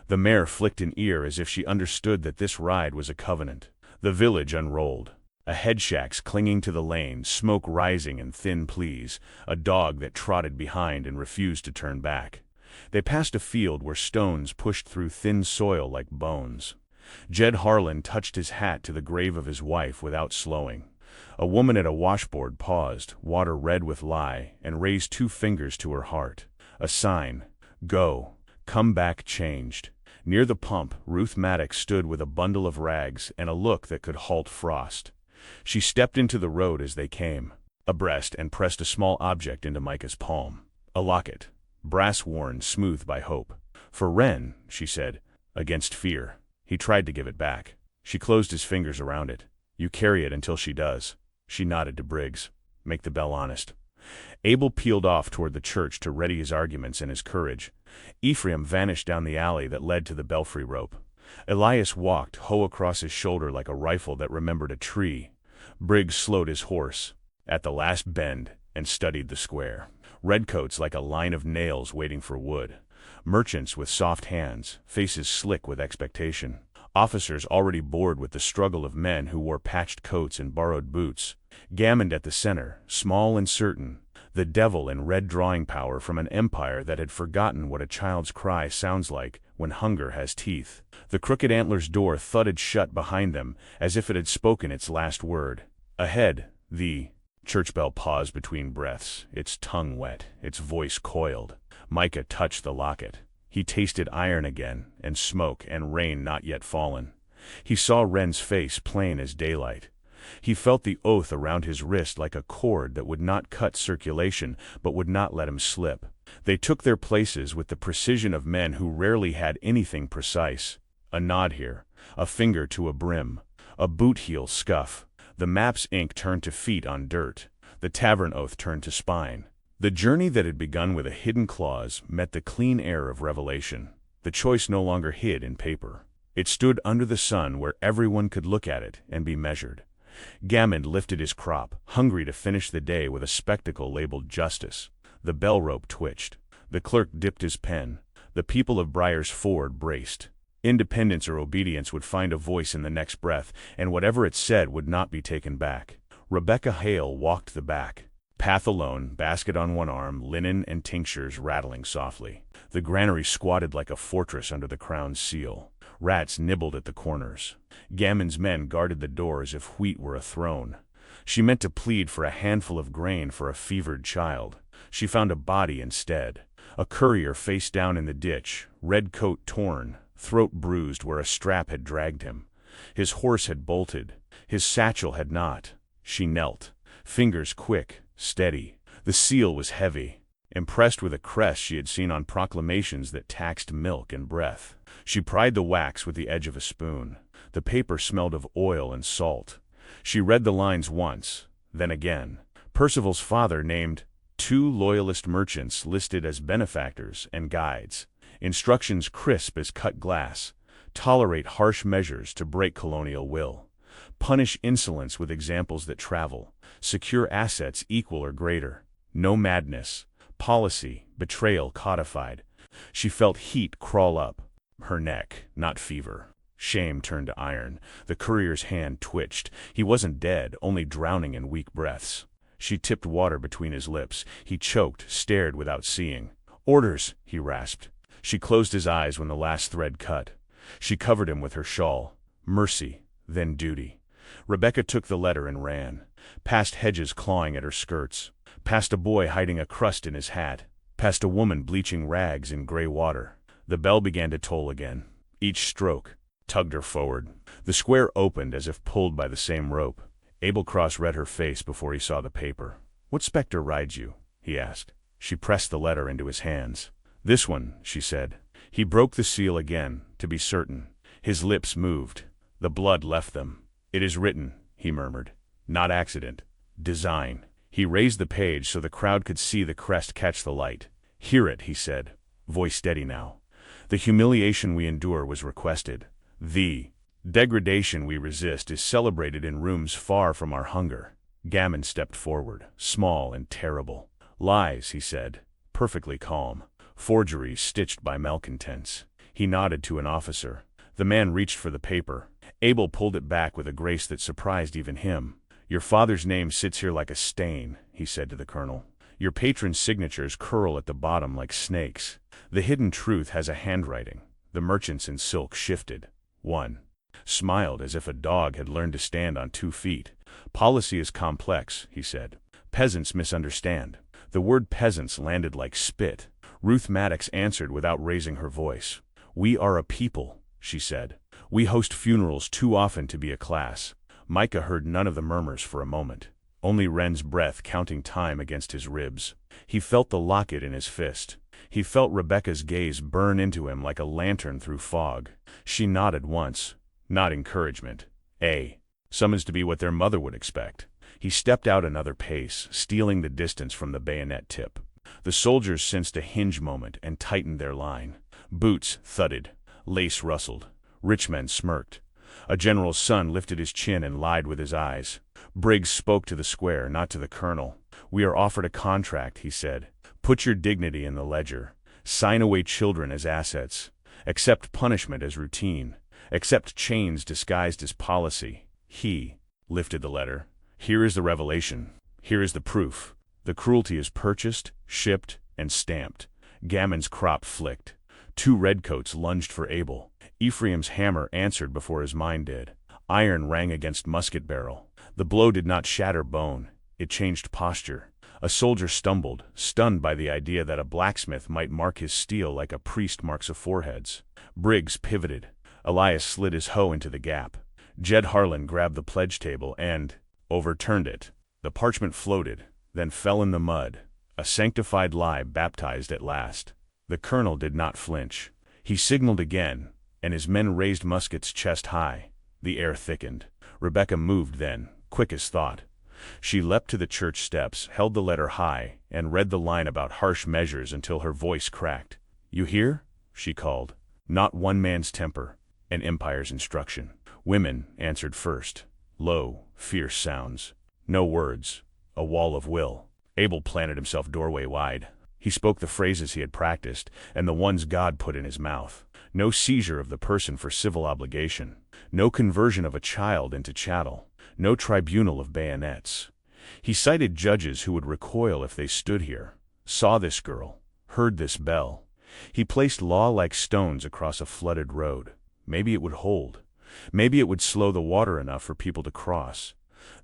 The mare flicked an ear as if she understood that this ride was a covenant. The village unrolled. A head shack's clinging to the lane, smoke rising in thin pleas, a dog that trotted behind and refused to turn back. They passed a field where stones pushed through thin soil like bones. Jed Harlan touched his hat to the grave of his wife without slowing. A woman at a washboard paused, water red with lye, and raised 2 fingers to her heart. A sign. Go. Come back changed. Near the pump, Ruth Maddox stood with a bundle of rags and a look that could halt frost. She stepped into the road as they came, abreast, and pressed a small object into Micah's palm. A locket, brass-worn, smooth by hope. "For Wren," she said, against fear. He tried to give it back. She closed his fingers around it. "You carry it until she does." She nodded to Briggs. "Make the bell honest." Abel peeled off toward the church to ready his arguments and his courage. Ephraim vanished down the alley that led to the belfry rope. Elias walked, hoe across his shoulder like a rifle that remembered a tree. Briggs slowed his horse at the last bend and studied the square. Redcoats like a line of nails waiting for wood. Merchants with soft hands, faces slick with expectation. Officers already bored with the struggle of men who wore patched coats and borrowed boots. Gammond at the center, small and certain, the devil in red drawing power from an empire that had forgotten what a child's cry sounds like when hunger has teeth. The crooked antler's door thudded shut behind them as if it had spoken its last word. Ahead, the church bell paused between breaths, its tongue wet, its voice coiled. Micah touched the locket. He tasted iron again, and smoke, and rain not yet fallen. He saw Wren's face plain as daylight. He felt the oath around his wrist like a cord that would not cut circulation, but would not let him slip. They took their places with the precision of men who rarely had anything precise. A nod here, a finger to a brim, a boot heel scuff. The map's ink turned to feet on dirt. The tavern oath turned to spine. The journey that had begun with a hidden clause met the clean air of revelation. The choice no longer hid in paper. It stood under the sun where everyone could look at it and be measured. Gammond lifted his crop, hungry to finish the day with a spectacle labeled justice. The bell rope twitched. The clerk dipped his pen. The people of Briar's Ford braced. Independence or obedience would find a voice in the next breath, and whatever it said would not be taken back. Rebecca Hale walked the back. Path alone, basket on one arm, linen and tinctures rattling softly. The granary squatted like a fortress under the crown's seal. Rats nibbled at the corners. Gammond's men guarded the door as if wheat were a throne. She meant to plead for a handful of grain for a fevered child. She found a body instead. A courier face down in the ditch, red coat torn, throat bruised where a strap had dragged him. His horse had bolted. His satchel had not. She knelt, fingers quick, steady. The seal was heavy, impressed with a crest she had seen on proclamations that taxed milk and breath. She pried the wax with the edge of a spoon. The paper smelled of oil and salt. She read the lines once, then again. Percival's father named 2 loyalist merchants listed as benefactors and guides. Instructions crisp as cut glass. Tolerate harsh measures to break colonial will. Punish insolence with examples that travel. Secure assets equal or greater. No madness. Policy, betrayal codified. She felt heat crawl up her neck, not fever. Shame turned to iron. The courier's hand twitched. He wasn't dead, only drowning in weak breaths. She tipped water between his lips. He choked, stared without seeing. "Orders," he rasped. She closed his eyes when the last thread cut. She covered him with her shawl. Mercy, then duty. Rebecca took the letter and ran. Past hedges clawing at her skirts. Past a boy hiding a crust in his hat. Past a woman bleaching rags in gray water. The bell began to toll again. Each stroke tugged her forward. The square opened as if pulled by the same rope. Abel Cross read her face before he saw the paper. "What specter rides you?" he asked. She pressed the letter into his hands. "This one," she said. He broke the seal again, to be certain. His lips moved. The blood left them. "It is written," he murmured. Not accident. Design. He raised the page so the crowd could see the crest catch the light. Hear it, he said, voice steady now. The humiliation we endure was requested. The degradation we resist is celebrated in rooms far from our hunger. Gammon stepped forward, small and terrible. Lies, he said, perfectly calm. Forgeries stitched by malcontents. He nodded to an officer. The man reached for the paper. Abel pulled it back with a grace that surprised even him. Your father's name sits here like a stain, he said to the colonel. Your patron's signatures curl at the bottom like snakes. The hidden truth has a handwriting. The merchants in silk shifted. One smiled as if a dog had learned to stand on 2 feet. Policy is complex, he said. Peasants misunderstand. The word peasants landed like spit. Ruth Maddox answered without raising her voice. We are a people, she said. We host funerals too often to be a class. Micah heard none of the murmurs for a moment. Only Wren's breath counting time against his ribs. He felt the locket in his fist. He felt Rebecca's gaze burn into him like a lantern through fog. She nodded once. Not encouragement. Summons to be what their mother would expect. He stepped out another pace, stealing the distance from the bayonet tip. The soldiers sensed a hinge moment and tightened their line. Boots thudded. Lace rustled. Rich men smirked. A general's son lifted his chin and lied with his eyes. Briggs spoke to the square, not to the colonel. We are offered a contract, he said. Put your dignity in the ledger. Sign away children as assets. Accept punishment as routine. Accept chains disguised as policy. He lifted the letter. Here is the revelation. Here is the proof. The cruelty is purchased, shipped, and stamped. Gammon's crop flicked. 2 redcoats lunged for Abel. Ephraim's hammer answered before his mind did. Iron rang against musket barrel. The blow did not shatter bone. It changed posture. A soldier stumbled, stunned by the idea that a blacksmith might mark his steel like a priest marks a forehead's. Briggs pivoted. Elias slid his hoe into the gap. Jed Harlan grabbed the pledge table and overturned it. The parchment floated, then fell in the mud. A sanctified lie baptized at last. The colonel did not flinch. He signaled again, and his men raised muskets chest high. The air thickened. Rebecca moved then, quick as thought. She leapt to the church steps, held the letter high, and read the line about harsh measures until her voice cracked. You hear? She called. Not one man's temper, an empire's instruction. Women answered first. Low, fierce sounds. No words. A wall of will. Abel planted himself doorway wide. He spoke the phrases he had practiced, and the ones God put in his mouth. No seizure of the person for civil obligation. No conversion of a child into chattel. No tribunal of bayonets. He cited judges who would recoil if they stood here, saw this girl, heard this bell. He placed law like stones across a flooded road. Maybe it would hold. Maybe it would slow the water enough for people to cross.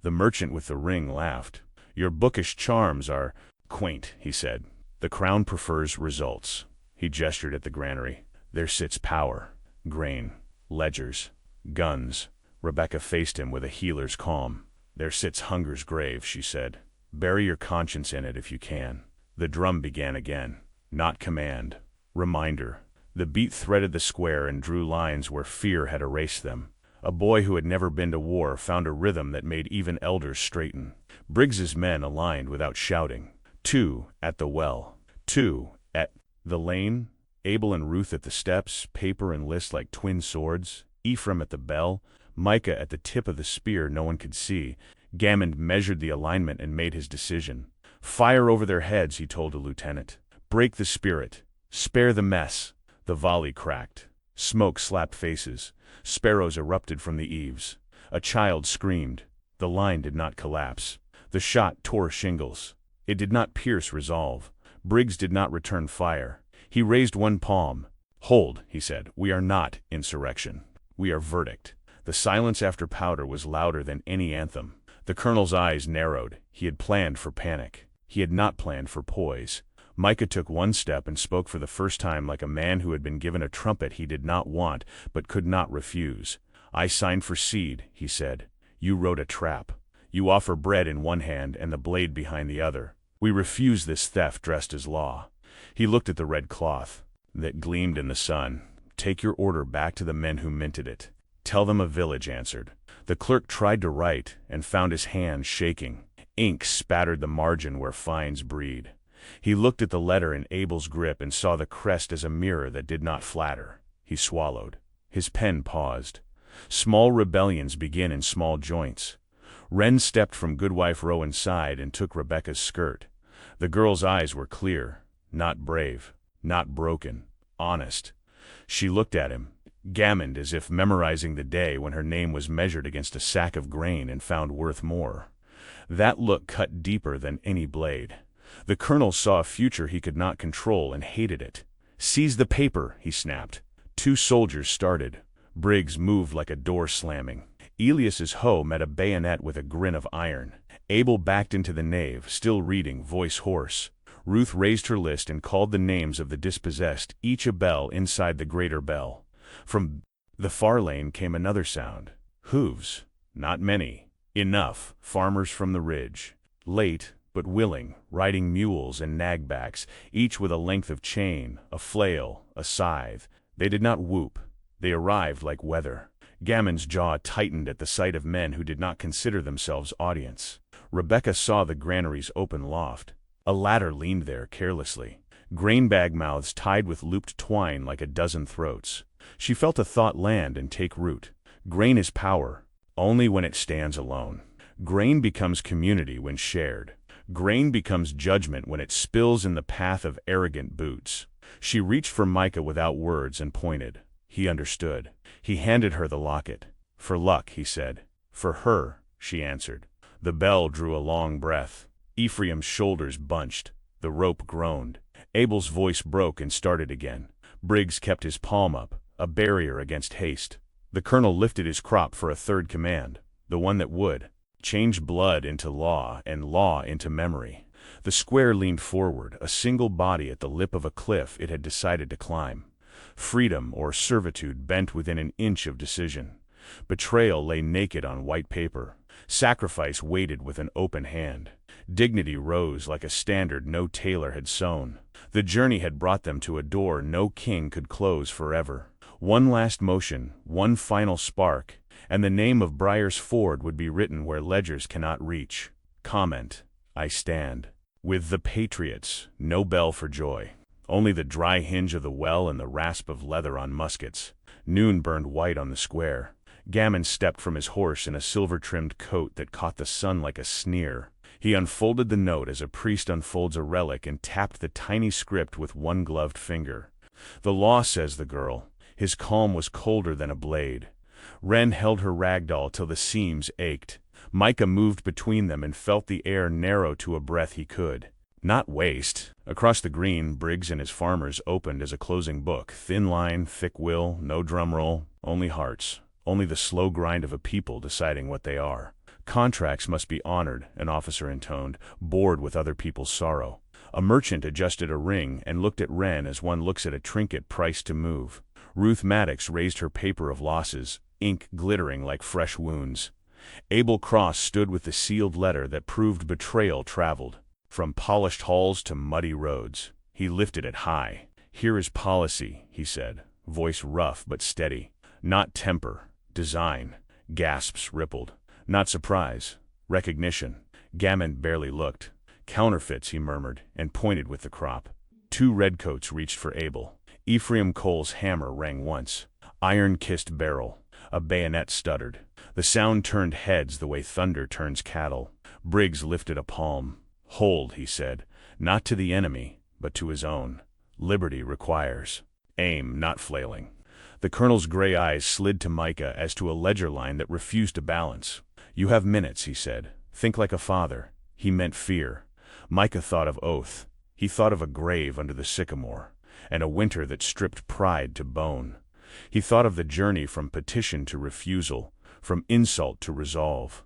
The merchant with the ring laughed. Your bookish charms are quaint, he said. The crown prefers results. He gestured at the granary. There sits power, grain, ledgers, guns. Rebecca faced him with a healer's calm. There sits hunger's grave, she said. Bury your conscience in it if you can. The drum began again. Not command. Reminder. The beat threaded the square and drew lines where fear had erased them. A boy who had never been to war found a rhythm that made even elders straighten. Briggs's men aligned without shouting. 2 at the well. 2 at the lane. Abel and Ruth at the steps, paper and list like twin swords. Ephraim at the bell. Micah at the tip of the spear no one could see. Gammon measured the alignment and made his decision. Fire over their heads, he told a lieutenant. Break the spirit. Spare the mess. The volley cracked. Smoke slapped faces. Sparrows erupted from the eaves. A child screamed. The line did not collapse. The shot tore shingles. It did not pierce resolve. Briggs did not return fire. He raised one palm. Hold, he said. We are not insurrection. We are verdict. The silence after powder was louder than any anthem. The colonel's eyes narrowed. He had planned for panic. He had not planned for poise. Micah took one step and spoke for the first time like a man who had been given a trumpet he did not want but could not refuse. I signed for seed, he said. You wrote a trap. You offer bread in one hand and the blade behind the other. We refuse this theft dressed as law. He looked at the red cloth that gleamed in the sun. Take your order back to the men who minted it. Tell them a village answered. The clerk tried to write and found his hands shaking. Ink spattered the margin where fines breed. He looked at the letter in Abel's grip and saw the crest as a mirror that did not flatter. He swallowed. His pen paused. Small rebellions begin in small joints. Wren stepped from Goodwife Rowan's side and took Rebecca's skirt. The girl's eyes were clear, not brave, not broken, honest. She looked at him, gammoned as if memorizing the day when her name was measured against a sack of grain and found worth more. That look cut deeper than any blade. The colonel saw a future he could not control and hated it. "Seize the paper," he snapped. 2 soldiers started. Briggs moved like a door slamming. Elias's hoe met a bayonet with a grin of iron. Abel backed into the nave, still reading, voice hoarse. Ruth raised her list and called the names of the dispossessed, each a bell inside the greater bell. From the far lane came another sound. Hooves. Not many. Enough. Farmers from the ridge. Late, but willing, riding mules and nagbacks, each with a length of chain, a flail, a scythe. They did not whoop. They arrived like weather. Gammon's jaw tightened at the sight of men who did not consider themselves audience. Rebecca saw the granary's open loft. A ladder leaned there carelessly. Grain bag mouths tied with looped twine like a dozen throats. She felt a thought land and take root. Grain is power, only when it stands alone. Grain becomes community when shared. Grain becomes judgment when it spills in the path of arrogant boots. She reached for Micah without words and pointed. He understood. He handed her the locket. "For luck," he said. "For her," she answered. The bell drew a long breath. Ephraim's shoulders bunched. The rope groaned. Abel's voice broke and started again. Briggs kept his palm up, a barrier against haste. The colonel lifted his crop for a third command, the one that would change blood into law and law into memory. The square leaned forward, a single body at the lip of a cliff it had decided to climb. Freedom or servitude bent within an inch of decision. Betrayal lay naked on white paper. Sacrifice waited with an open hand. Dignity rose like a standard no tailor had sewn. The journey had brought them to a door no king could close forever. One last motion, one final spark, and the name of Briar's Ford would be written where ledgers cannot reach. Comment: I stand. With the Patriots, no bell for joy. Only the dry hinge of the well and the rasp of leather on muskets. Noon burned white on the square. Gammon stepped from his horse in a silver-trimmed coat that caught the sun like a sneer. He unfolded the note as a priest unfolds a relic and tapped the tiny script with one gloved finger. "The law says," the girl. His calm was colder than a blade. Wren held her ragdoll till the seams ached. Micah moved between them and felt the air narrow to a breath he could not waste. Across the green, Briggs and his farmers opened as a closing book. Thin line, thick will, no drum roll, only hearts. Only the slow grind of a people deciding what they are. Contracts must be honored, an officer intoned, bored with other people's sorrow. A merchant adjusted a ring and looked at Wren as one looks at a trinket priced to move. Ruth Maddox raised her paper of losses, ink glittering like fresh wounds. Abel Cross stood with the sealed letter that proved betrayal traveled. From polished halls to muddy roads. He lifted it high. "Here is policy," he said, voice rough but steady. "Not temper. Design." Gasps rippled. "Not surprise. Recognition." Gammon barely looked. "Counterfeits," he murmured, and pointed with the crop. 2 redcoats reached for Abel. Ephraim Cole's hammer rang once. Iron-kissed barrel. A bayonet stuttered. The sound turned heads the way thunder turns cattle. Briggs lifted a palm. "Hold," he said, "not to the enemy, but to his own. Liberty requires aim, not flailing." The colonel's gray eyes slid to Micah as to a ledger line that refused to balance. "You have minutes," he said. "Think like a father." He meant fear. Micah thought of oath. He thought of a grave under the sycamore, and a winter that stripped pride to bone. He thought of the journey from petition to refusal, from insult to resolve.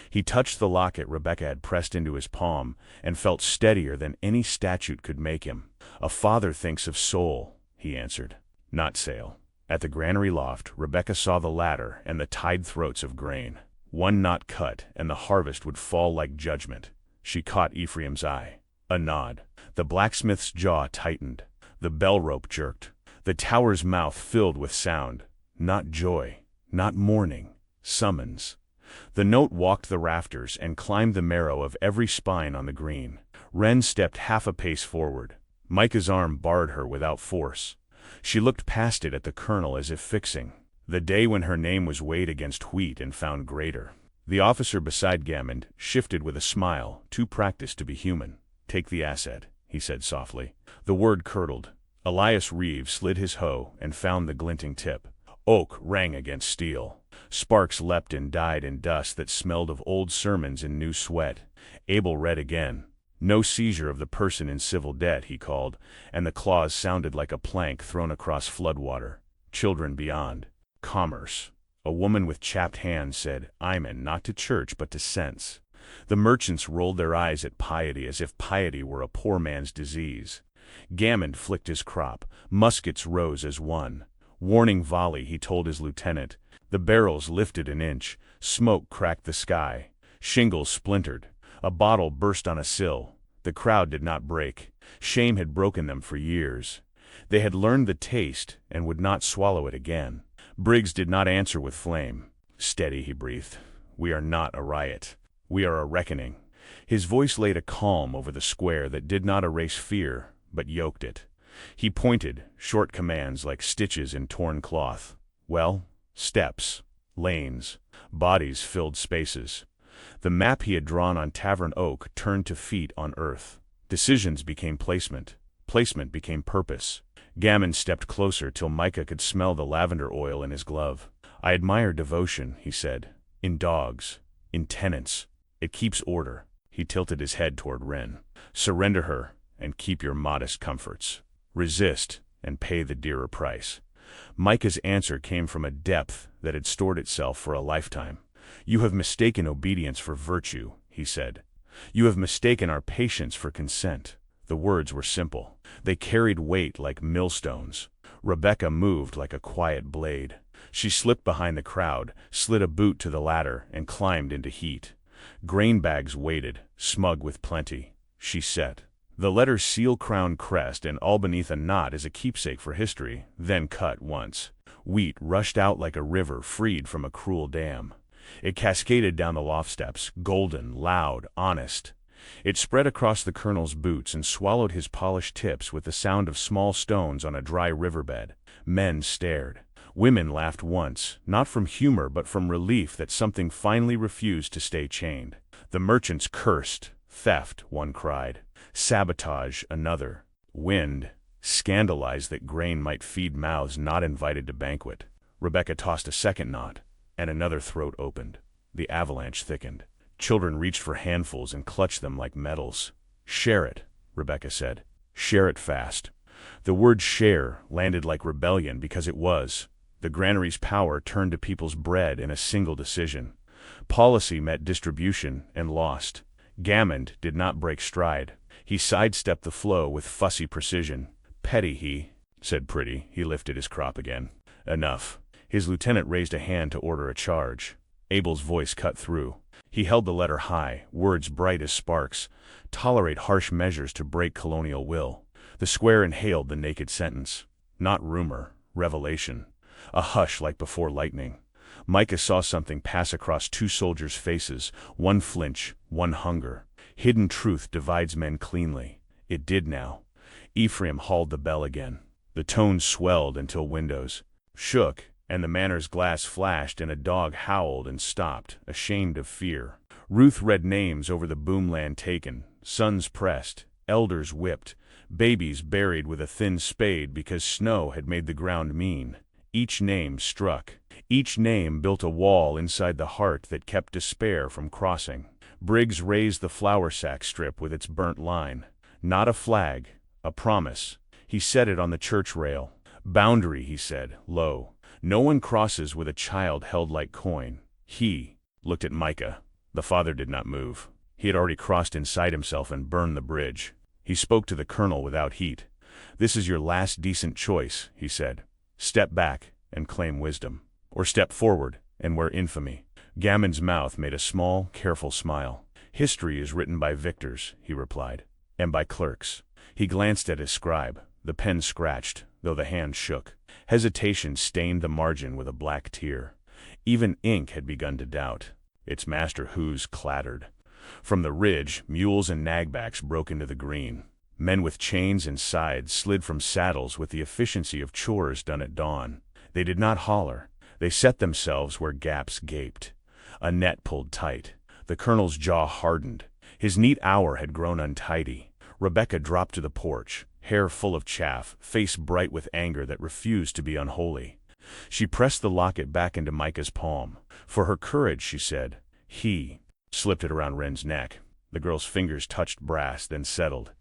He touched the locket Rebecca had pressed into his palm, and felt steadier than any statute could make him. "A father thinks of soul," he answered, "not sail." At the granary loft, Rebecca saw the ladder and the tied throats of grain. One knot cut, and the harvest would fall like judgment. She caught Ephraim's eye. A nod. The blacksmith's jaw tightened. The bell rope jerked. The tower's mouth filled with sound. Not joy, not mourning. Summons. The note walked the rafters and climbed the marrow of every spine on the green. Wren stepped half a pace forward. Micah's arm barred her without force. She looked past it at the colonel as if fixing the day when her name was weighed against wheat and found greater. The officer beside Gammond shifted with a smile, too practiced to be human. "Take the asset," he said softly. The word curdled. Elias Reeves slid his hoe and found the glinting tip. Oak rang against steel. Sparks leapt and died in dust that smelled of old sermons and new sweat. Abel read again. "No seizure of the person in civil debt," he called, and the clause sounded like a plank thrown across floodwater. "Children beyond. Commerce." A woman with chapped hands said, "Amen, not to church but to sense." The merchants rolled their eyes at piety as if piety were a poor man's disease. Gammond flicked his crop. Muskets rose as one. "Warning volley," he told his lieutenant. The barrels lifted an inch. Smoke cracked the sky. Shingles splintered. A bottle burst on a sill. The crowd did not break. Shame had broken them for years. They had learned the taste and would not swallow it again. Briggs did not answer with flame. "Steady," he breathed. "We are not a riot. We are a reckoning." His voice laid a calm over the square that did not erase fear, but yoked it. He pointed, short commands like stitches in torn cloth. Well, steps, lanes, bodies filled spaces. The map he had drawn on Tavern Oak turned to feet on earth. Decisions became placement. Placement became purpose. Gammond stepped closer till Micah could smell the lavender oil in his glove. "I admire devotion," he said. "In dogs. In tenants. It keeps order." He tilted his head toward Wren. "Surrender her, and keep your modest comforts. Resist, and pay the dearer price." Micah's answer came from a depth that had stored itself for a lifetime. "You have mistaken obedience for virtue," he said. "You have mistaken our patience for consent." The words were simple. They carried weight like millstones. Rebecca moved like a quiet blade. She slipped behind the crowd, slid a boot to the ladder, and climbed into heat. Grain bags waited, smug with plenty. She set the letter seal-crowned crest and all beneath a knot as a keepsake for history, then cut once. Wheat rushed out like a river freed from a cruel dam. It cascaded down the loft steps, golden, loud, honest. It spread across the colonel's boots and swallowed his polished tips with the sound of small stones on a dry riverbed. Men stared. Women laughed once, not from humor but from relief that something finally refused to stay chained. The merchants cursed. "Theft," one cried. "Sabotage," another. Wind, scandalized that grain might feed mouths not invited to banquet. Rebecca tossed a second knot, and another throat opened. The avalanche thickened. Children reached for handfuls and clutched them like metals. "Share it," Rebecca said. "Share it fast." The word share landed like rebellion because it was. The granary's power turned to people's bread in a single decision. Policy met distribution and lost. Gammond did not break stride. He sidestepped the flow with fussy precision. "Petty," he said. "Pretty." He lifted his crop again. "Enough." His lieutenant raised a hand to order a charge. Abel's voice cut through. He held the letter high, words bright as sparks. "Tolerate harsh measures to break colonial will." The square inhaled the naked sentence. Not rumor, revelation. A hush like before lightning. Micah saw something pass across two soldiers' faces, one flinch, one hunger. Hidden truth divides men cleanly. It did now. Ephraim hauled the bell again. The tones swelled until windows shook, and the manor's glass flashed and a dog howled and stopped, ashamed of fear. Ruth read names over the boomland taken, sons pressed, elders whipped, babies buried with a thin spade because snow had made the ground mean. Each name struck. Each name built a wall inside the heart that kept despair from crossing. Briggs raised the flour sack strip with its burnt line. Not a flag, a promise. He set it on the church rail. "Boundary," he said, low. "No one crosses with a child held like coin." He looked at Micah. The father did not move. He had already crossed inside himself and burned the bridge. He spoke to the colonel without heat. "This is your last decent choice," he said. "Step back and claim wisdom. Or step forward and wear infamy." Gammond's mouth made a small, careful smile. "History is written by victors," he replied, "and by clerks." He glanced at his scribe. The pen scratched, though the hand shook. Hesitation stained the margin with a black tear. Even ink had begun to doubt. Its master hooves clattered. From the ridge, mules and nagbacks broke into the green. Men with chains and sides slid from saddles with the efficiency of chores done at dawn. They did not holler. They set themselves where gaps gaped. A net pulled tight. The colonel's jaw hardened. His neat hour had grown untidy. Rebecca dropped to the porch, hair full of chaff, face bright with anger that refused to be unholy. She pressed the locket back into Micah's palm. For her courage, she said. He slipped it around Wren's neck. The girl's fingers touched brass, then settled.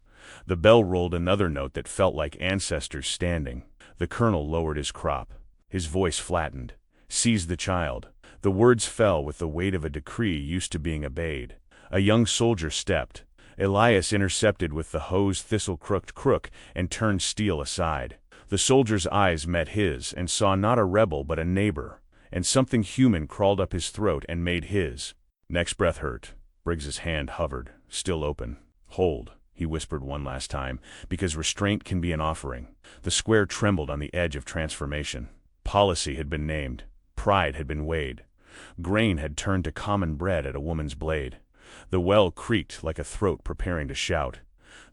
The bell rolled another note that felt like ancestors standing. The colonel lowered his crop. His voice flattened. Seize the child. The words fell with the weight of a decree used to being obeyed. A young soldier stepped. Elias intercepted with the hose thistle-crooked crook and turned Steele aside. The soldier's eyes met his and saw not a rebel but a neighbor, and something human crawled up his throat and made his next breath hurt. Briggs's hand hovered, still open. Hold, he whispered one last time, because restraint can be an offering. The square trembled on the edge of transformation. Policy had been named. Pride had been weighed. Grain had turned to common bread at a woman's blade. The well creaked like a throat preparing to shout.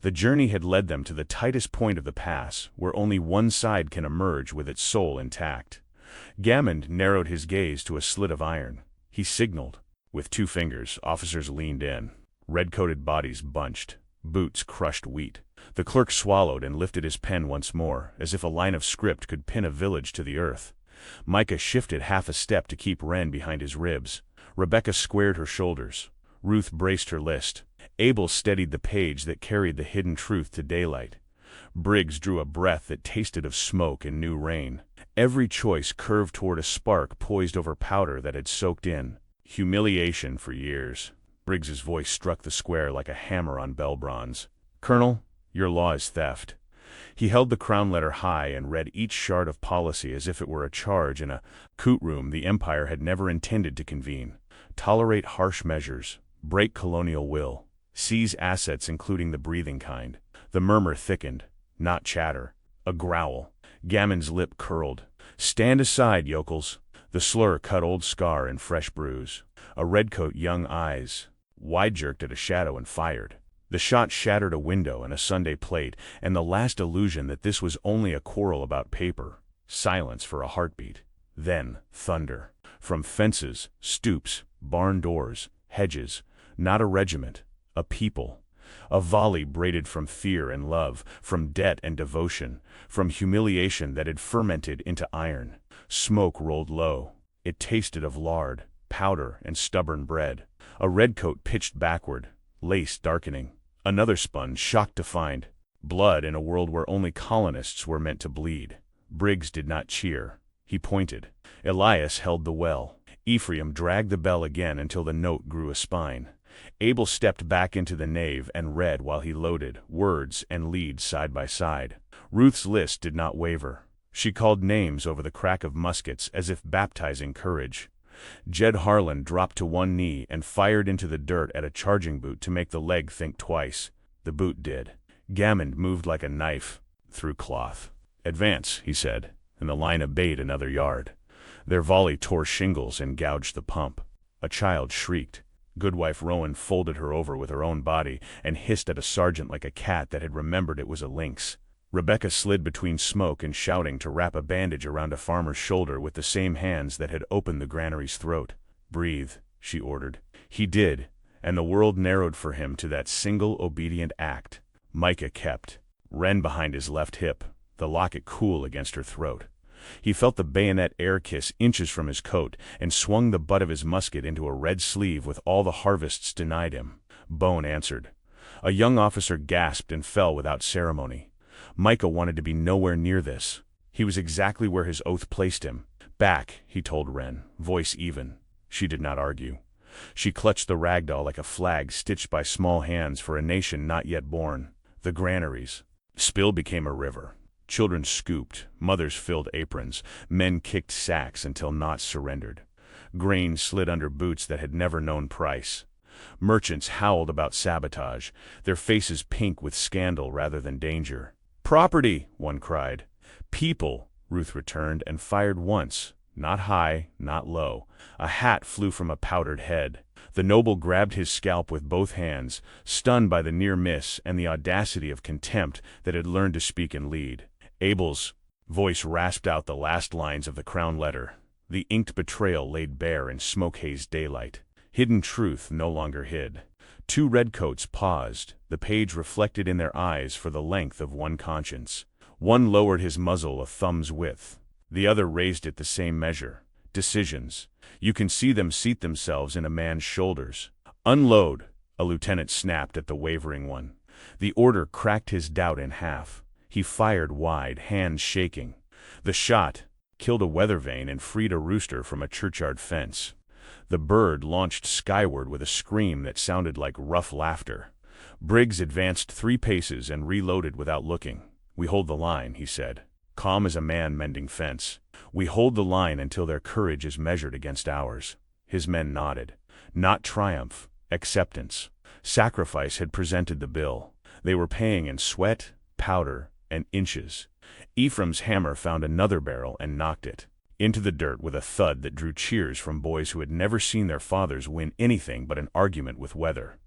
The journey had led them to the tightest point of the pass, where only one side can emerge with its soul intact. Gammond narrowed his gaze to a slit of iron. He signaled. With 2 fingers, officers leaned in. Red-coated bodies bunched. Boots crushed wheat. The clerk swallowed and lifted his pen once more, as if a line of script could pin a village to the earth. Micah shifted half a step to keep Wren behind his ribs. Rebecca squared her shoulders. Ruth braced her list. Abel steadied the page that carried the hidden truth to daylight. Briggs drew a breath that tasted of smoke and new rain. Every choice curved toward a spark poised over powder that had soaked in. Humiliation for years. Briggs's voice struck the square like a hammer on bell bronze. Colonel, your law is theft. He held the crown letter high and read each shard of policy as if it were a charge in a coot room the Empire had never intended to convene. Tolerate harsh measures. Break colonial will. Seize assets including the breathing kind. The murmur thickened. Not chatter. A growl. Gammond's lip curled. Stand aside, yokels. The slur cut old scar and fresh bruise. A redcoat young eyes wide jerked at a shadow and fired. The shot shattered a window and a Sunday plate, and the last illusion that this was only a quarrel about paper. Silence for a heartbeat. Then thunder. From fences, stoops, barn doors, hedges. Not a regiment. A people. A volley braided from fear and love, from debt and devotion, from humiliation that had fermented into iron. Smoke rolled low. It tasted of lard, powder, and stubborn bread. A redcoat pitched backward, lace darkening. Another spun, shocked to find blood in a world where only colonists were meant to bleed. Briggs did not cheer. He pointed. Elias held the well. Ephraim dragged the bell again until the note grew a spine. Abel stepped back into the nave and read while he loaded, words and leads side by side. Ruth's list did not waver. She called names over the crack of muskets as if baptizing courage. Jed Harlan dropped to one knee and fired into the dirt at a charging boot to make the leg think twice. The boot did. Gammond moved like a knife through cloth. Advance, he said, and the line obeyed another yard. Their volley tore shingles and gouged the pump. A child shrieked. Goodwife Rowan folded her over with her own body and hissed at a sergeant like a cat that had remembered it was a lynx. Rebecca slid between smoke and shouting to wrap a bandage around a farmer's shoulder with the same hands that had opened the granary's throat. Breathe, she ordered. He did, and the world narrowed for him to that single obedient act. Micah kept. Wren behind his left hip, the locket cool against her throat. He felt the bayonet air kiss inches from his coat and swung the butt of his musket into a red sleeve with all the harvests denied him. Bone answered. A young officer gasped and fell without ceremony. Micah wanted to be nowhere near this. He was exactly where his oath placed him. Back, he told Wren, voice even. She did not argue. She clutched the ragdoll like a flag stitched by small hands for a nation not yet born. The granaries. Spill became a river. Children scooped, mothers filled aprons, men kicked sacks until knots surrendered. Grain slid under boots that had never known price. Merchants howled about sabotage, their faces pink with scandal rather than danger. Property, one cried. People, Ruth returned and fired once, not high, not low. A hat flew from a powdered head. The noble grabbed his scalp with both hands, stunned by the near miss and the audacity of contempt that had learned to speak and lead. Abel's voice rasped out the last lines of the crown letter, the inked betrayal laid bare in smoke-hazed daylight. Hidden truth no longer hid. Two redcoats paused, the page reflected in their eyes for the length of one conscience. One lowered his muzzle a thumb's width. The other raised it the same measure. Decisions. You can see them seat themselves in a man's shoulders. Unload, a lieutenant snapped at the wavering one. The order cracked his doubt in half. He fired wide, hands shaking. The shot killed a weather vane and freed a rooster from a churchyard fence. The bird launched skyward with a scream that sounded like rough laughter. Briggs advanced 3 paces and reloaded without looking. "We hold the line," he said, calm as a man mending fence. "We hold the line until their courage is measured against ours." His men nodded. Not triumph, acceptance. Sacrifice had presented the bill. They were paying in sweat, powder, and inches. Ephraim's hammer found another barrel and knocked it into the dirt with a thud that drew cheers from boys who had never seen their fathers win anything but an argument with weather.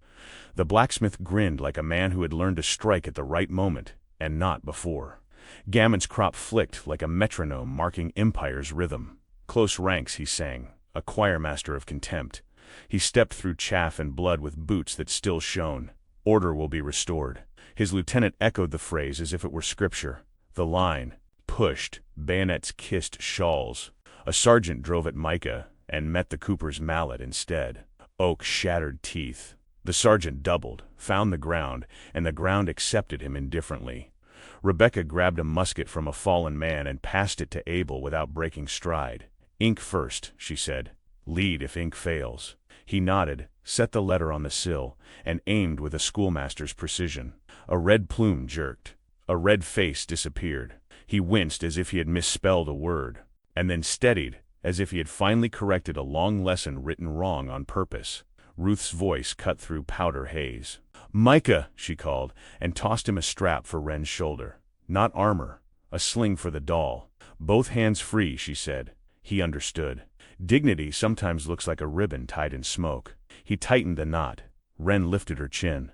The blacksmith grinned like a man who had learned to strike at the right moment, and not before. Gammon's crop flicked like a metronome marking empire's rhythm. "Close ranks," he sang, a choirmaster of contempt. He stepped through chaff and blood with boots that still shone. "Order will be restored." His lieutenant echoed the phrase as if it were scripture. The line pushed, bayonets kissed shawls. A sergeant drove at Micah and met the cooper's mallet instead. Oak shattered teeth. The sergeant doubled, found the ground, and the ground accepted him indifferently. Rebecca grabbed a musket from a fallen man and passed it to Abel without breaking stride. "Ink first," she said. "Lead if ink fails." He nodded, set the letter on the sill, and aimed with a schoolmaster's precision. A red plume jerked. A red face disappeared. He winced as if he had misspelled a word, and then steadied as if he had finally corrected a long lesson written wrong on purpose. Ruth's voice cut through powder haze. "Micah," she called, and tossed him a strap for Wren's shoulder. Not armor, a sling for the doll. "Both hands free," she said. He understood. Dignity sometimes looks like a ribbon tied in smoke. He tightened the knot. Wren lifted her chin.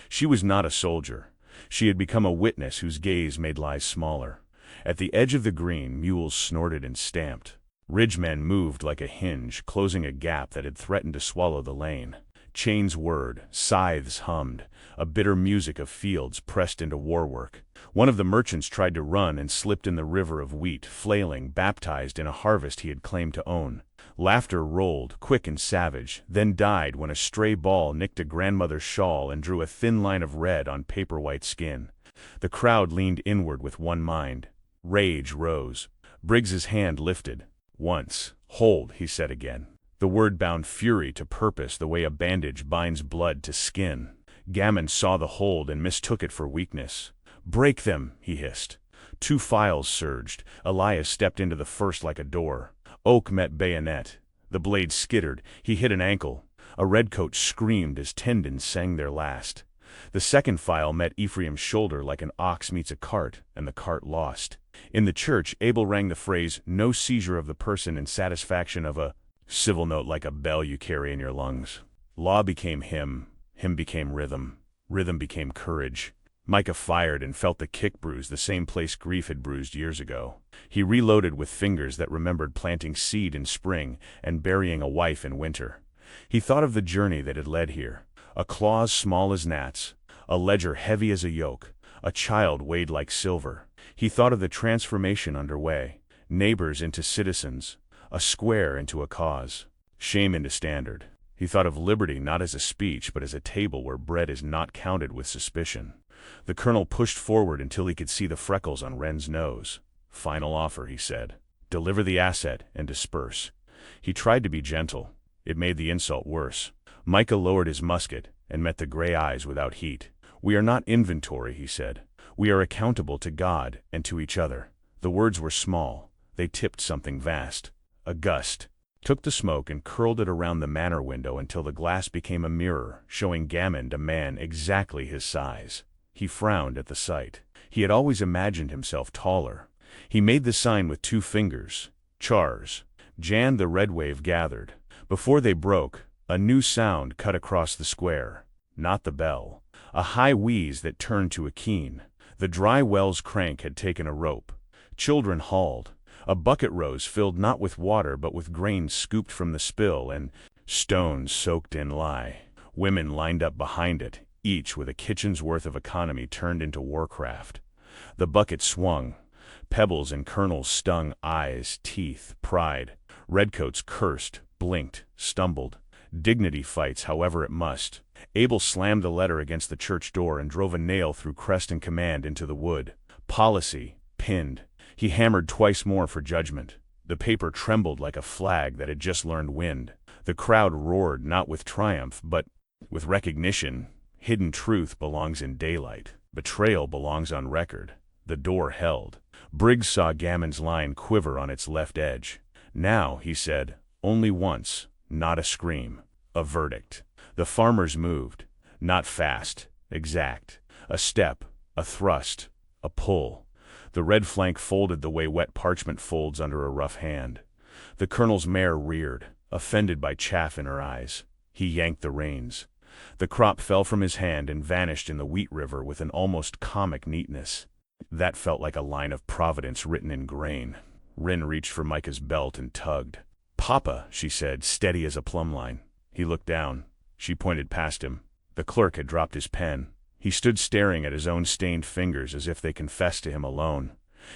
She was not a soldier. She had become a witness whose gaze made lies smaller. At the edge of the green, mules snorted and stamped. Ridgemen moved like a hinge, closing a gap that had threatened to swallow the lane. Chains whirred, scythes hummed, a bitter music of fields pressed into war work. One of the merchants tried to run and slipped in the river of wheat, flailing, baptized in a harvest he had claimed to own. Laughter rolled, quick and savage, then died when a stray ball nicked a grandmother's shawl and drew a thin line of red on paper-white skin. The crowd leaned inward with one mind. Rage rose. Briggs's hand lifted. "Once. Hold," he said again. The word bound fury to purpose the way a bandage binds blood to skin. Gammon saw the hold and mistook it for weakness. "Break them," he hissed. 2 files surged. Elias stepped into the first like a door. Oak met bayonet. The blade skittered. He hit an ankle. A redcoat screamed as tendons sang their last. The second file met Ephraim's shoulder like an ox meets a cart, and the cart lost. In the church, Abel rang the phrase, "No seizure of the person in satisfaction of a civil note like a bell you carry in your lungs." Law became hymn became rhythm became courage. Micah fired and felt the kick bruise the same place grief had bruised years ago. He reloaded with fingers that remembered planting seed in spring and burying a wife in winter. He thought of the journey that had led here. A claws small as gnats, a ledger heavy as a yoke, a child weighed like silver. He thought of the transformation underway, neighbors into citizens, a square into a cause, shame into standard. He thought of liberty not as a speech but as a table where bread is not counted with suspicion. The colonel pushed forward until he could see the freckles on Wren's nose. "Final offer," he said. "Deliver the asset and disperse." He tried to be gentle. It made the insult worse. Micah lowered his musket and met the gray eyes without heat. "We are not inventory," he said. "We are accountable to God and to each other." The words were small. They tipped something vast. A gust took the smoke and curled it around the manor window until the glass became a mirror, showing Gammon a man exactly his size. He frowned at the sight. He had always imagined himself taller. He made the sign with 2 fingers. Chars. Jan the red wave gathered. Before they broke, a new sound cut across the square. Not the bell. A high wheeze that turned to a keen. The dry well's crank had taken a rope. Children hauled. A bucket rose filled not with water but with grain scooped from the spill and stones soaked in lye. Women lined up behind it, each with a kitchen's worth of economy turned into warcraft. The bucket swung. Pebbles and kernels stung eyes, teeth, pride. Redcoats cursed, blinked, stumbled. Dignity fights however it must. Abel slammed the letter against the church door and drove a nail through crest and command into the wood. Policy, pinned. He hammered twice more for judgment. The paper trembled like a flag that had just learned wind. The crowd roared not with triumph, but with recognition. Hidden truth belongs in daylight. Betrayal belongs on record. The door held. Briggs saw Gammon's line quiver on its left edge. Now, he said, only once, not a scream, a verdict. The farmers moved, not fast, exact. A step, a thrust, a pull. The red flank folded the way wet parchment folds under a rough hand. The colonel's mare reared, offended by chaff in her eyes. He yanked the reins. The crop fell from his hand and vanished in the wheat river with an almost comic neatness. That felt like a line of Providence written in grain. Wren reached for Micah's belt and tugged. "Papa," she said, steady as a plumb line. He looked down. She pointed past him. The clerk had dropped his pen. He stood staring at his own stained fingers as if they confessed to him alone.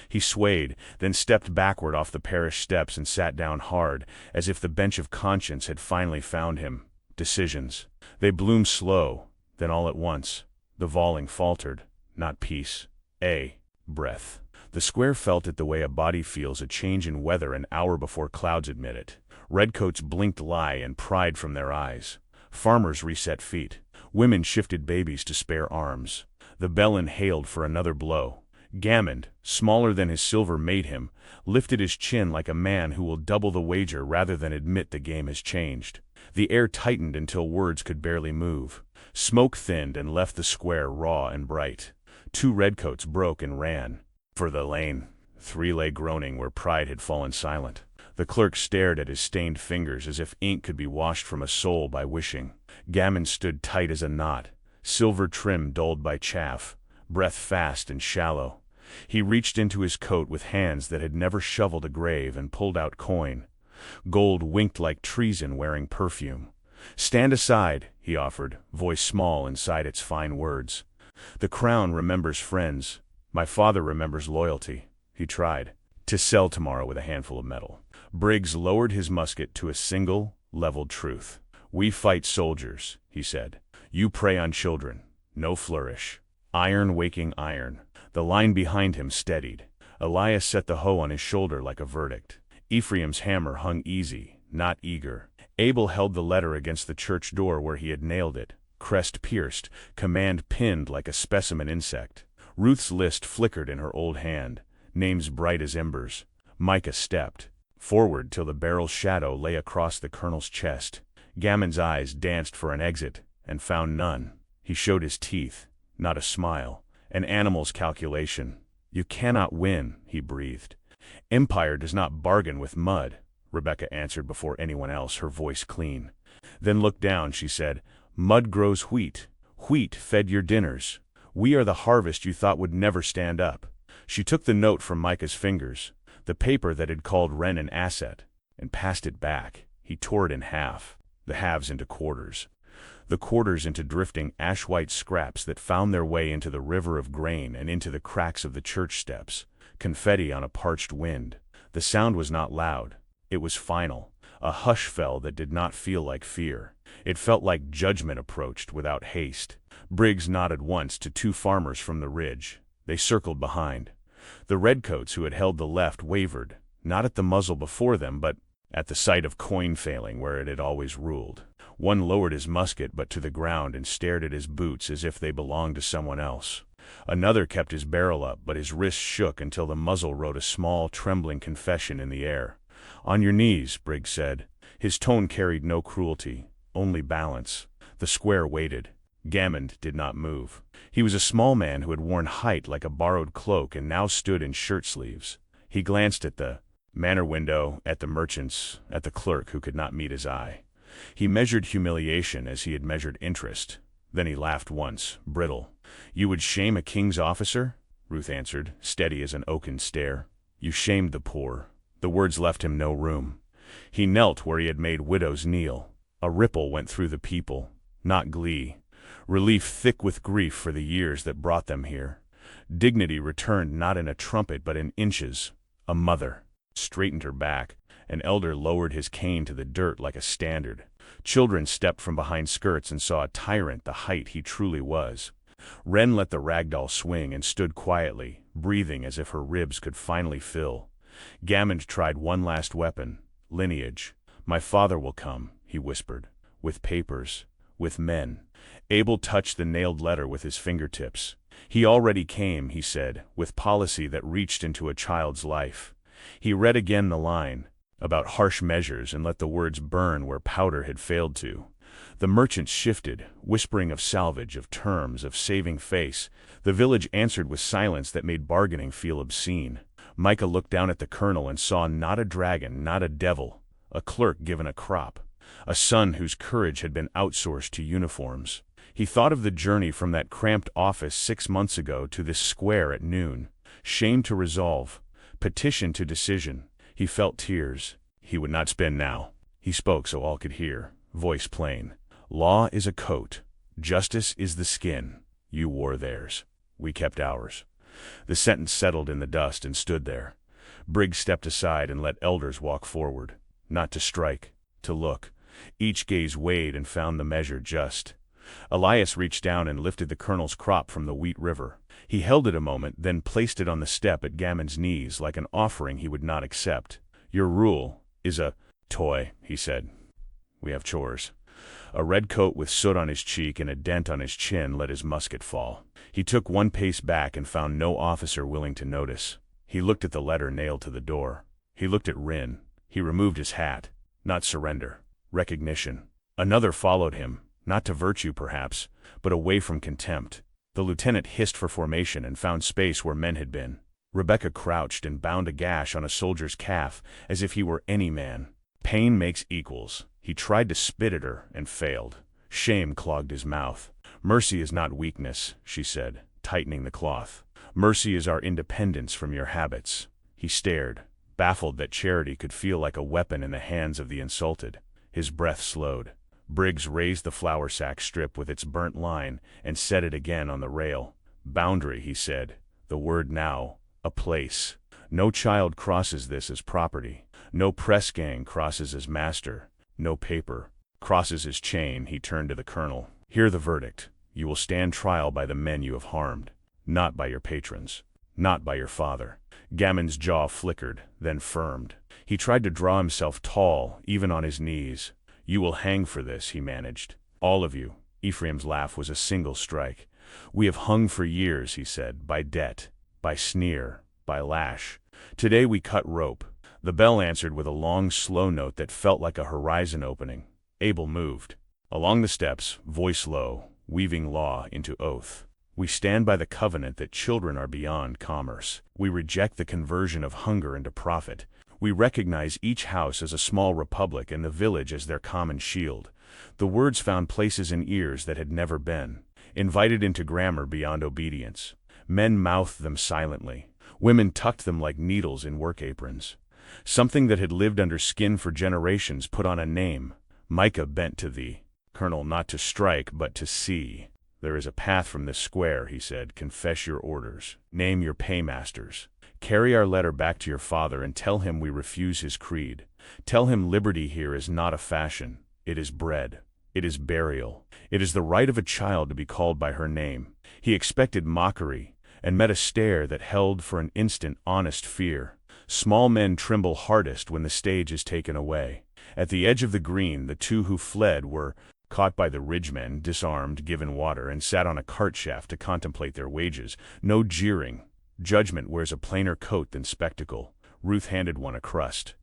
He swayed, then stepped backward off the parish steps and sat down hard, as if the bench of conscience had finally found him. Decisions. They bloomed slow, then all at once. The volleying faltered. Not peace. Breath. The square felt it the way a body feels a change in weather an hour before clouds admit it. Redcoats blinked lie and pride from their eyes. Farmers reset feet. Women shifted babies to spare arms. The bell inhaled for another blow. Gammon, smaller than his silver made him, lifted his chin like a man who will double the wager rather than admit the game has changed. The air tightened until words could barely move. Smoke thinned and left the square raw and bright. 2 redcoats broke and ran. For the lane. 3 lay groaning where pride had fallen silent. The clerk stared at his stained fingers as if ink could be washed from a soul by wishing. Gammon stood tight as a knot, silver trim dulled by chaff, breath fast and shallow. He reached into his coat with hands that had never shoveled a grave and pulled out coin. Gold winked like treason wearing perfume. "Stand aside," he offered, voice small inside its fine words. "The crown remembers friends. My father remembers loyalty." He tried. "To sell tomorrow with a handful of metal." Briggs lowered his musket to a single, leveled truth. "We fight soldiers," he said. "You prey on children. No flourish. Iron waking iron." The line behind him steadied. Elias set the hoe on his shoulder like a verdict. Ephraim's hammer hung easy, not eager. Abel held the letter against the church door where he had nailed it, crest pierced, command pinned like a specimen insect. Ruth's list flickered in her old hand, names bright as embers. Micah stepped forward till the barrel's shadow lay across the colonel's chest. Gammon's eyes danced for an exit, and found none. He showed his teeth, not a smile, an animal's calculation. "You cannot win," he breathed. "Empire does not bargain with mud," Rebecca answered before anyone else, her voice clean. "Then look down," she said. "Mud grows wheat. Wheat fed your dinners. We are the harvest you thought would never stand up." She took the note from Micah's fingers, the paper that had called Wren an asset, and passed it back. He tore it in half, the halves into quarters, the quarters into drifting ash-white scraps that found their way into the river of grain and into the cracks of the church steps, confetti on a parched wind. The sound was not loud. It was final. A hush fell that did not feel like fear. It felt like judgment approached without haste. Briggs nodded once to 2 farmers from the ridge. They circled behind. The redcoats who had held the left wavered, not at the muzzle before them, but at the sight of coin failing where it had always ruled. One lowered his musket but to the ground and stared at his boots as if they belonged to someone else. Another kept his barrel up, but his wrists shook until the muzzle wrote a small, trembling confession in the air. "On your knees," Briggs said. His tone carried no cruelty, only balance. The square waited. Gammon did not move. He was a small man who had worn height like a borrowed cloak and now stood in shirt sleeves. He glanced at the Manor window, at the merchants, at the clerk who could not meet his eye. He measured humiliation as he had measured interest. Then he laughed once, brittle. "You would shame a king's officer?" Ruth answered, steady as an oaken stare. "You shamed the poor." The words left him no room. He knelt where he had made widows kneel. A ripple went through the people, not glee. Relief thick with grief for the years that brought them here. Dignity returned not in a trumpet but in inches. A mother straightened her back. An elder lowered his cane to the dirt like a standard. Children stepped from behind skirts and saw a tyrant the height he truly was. Wren let the ragdoll swing and stood quietly, breathing as if her ribs could finally fill. Gammond tried one last weapon, lineage. "My father will come," he whispered, "with papers, with men." Abel touched the nailed letter with his fingertips. "He already came," he said, with policy that reached into a child's life. He read again the line about harsh measures and let the words burn where powder had failed to. The merchants shifted, whispering of salvage, of terms, of saving face. The village answered with silence that made bargaining feel obscene. Micah looked down at the colonel and saw not a dragon, not a devil, a clerk given a crop, a son whose courage had been outsourced to uniforms. He thought of the journey from that cramped office 6 months ago to this square at noon. Shame to resolve, petition to decision. He felt tears. He would not spin now. He spoke so all could hear, voice plain. "Law is a coat. Justice is the skin. You wore theirs. We kept ours." The sentence settled in the dust and stood there. Briggs stepped aside and let elders walk forward. Not to strike, to look. Each gaze weighed and found the measure just. Elias reached down and lifted the colonel's crop from the wheat river. He held it a moment, then placed it on the step at Gammond's knees like an offering he would not accept. "Your rule is a toy," he said. "We have chores." A red coat with soot on his cheek and a dent on his chin let his musket fall. He took one pace back and found no officer willing to notice. He looked at the letter nailed to the door. He looked at Wren. He removed his hat. Not surrender. Recognition. Another followed him, not to virtue perhaps, but away from contempt. The lieutenant hissed for formation and found space where men had been. Rebecca crouched and bound a gash on a soldier's calf as if he were any man. Pain makes equals. He tried to spit at her and failed. Shame clogged his mouth. "Mercy is not weakness," she said, tightening the cloth. "Mercy is our independence from your habits." He stared, baffled that charity could feel like a weapon in the hands of the insulted. His breath slowed. Briggs raised the flour sack strip with its burnt line and set it again on the rail. "Boundary," he said. The word now, a place. "No child crosses this as property. No press gang crosses as master. No paper crosses his chain." He turned to the colonel. "Hear the verdict. You will stand trial by the men you have harmed, not by your patrons, not by your father." Gammond's jaw flickered, then firmed. He tried to draw himself tall, even on his knees. "You will hang for this," he managed. "All of you." Ephraim's laugh was a single strike. "We have hung for years," he said, "by debt, by sneer, by lash. Today we cut rope." The bell answered with a long, slow note that felt like a horizon opening. Abel moved. Along the steps, voice low, weaving law into oath. "We stand by the covenant that children are beyond commerce. We reject the conversion of hunger into profit. We recognize each house as a small republic and the village as their common shield." The words found places in ears that had never been, invited into grammar beyond obedience. Men mouthed them silently. Women tucked them like needles in work aprons. Something that had lived under skin for generations put on a name. Micah bent to the colonel, not to strike, but to see. "There is a path from this square," he said. "Confess your orders. Name your paymasters. Carry our letter back to your father and tell him we refuse his creed. Tell him liberty here is not a fashion. It is bread. It is burial. It is the right of a child to be called by her name." He expected mockery, and met a stare that held for an instant honest fear. Small men tremble hardest when the stage is taken away. At the edge of the green, the two who fled were caught by the ridgemen, disarmed, given water, and sat on a cart shaft to contemplate their wages. No jeering. Judgment wears a plainer coat than spectacle. Ruth handed one a crust.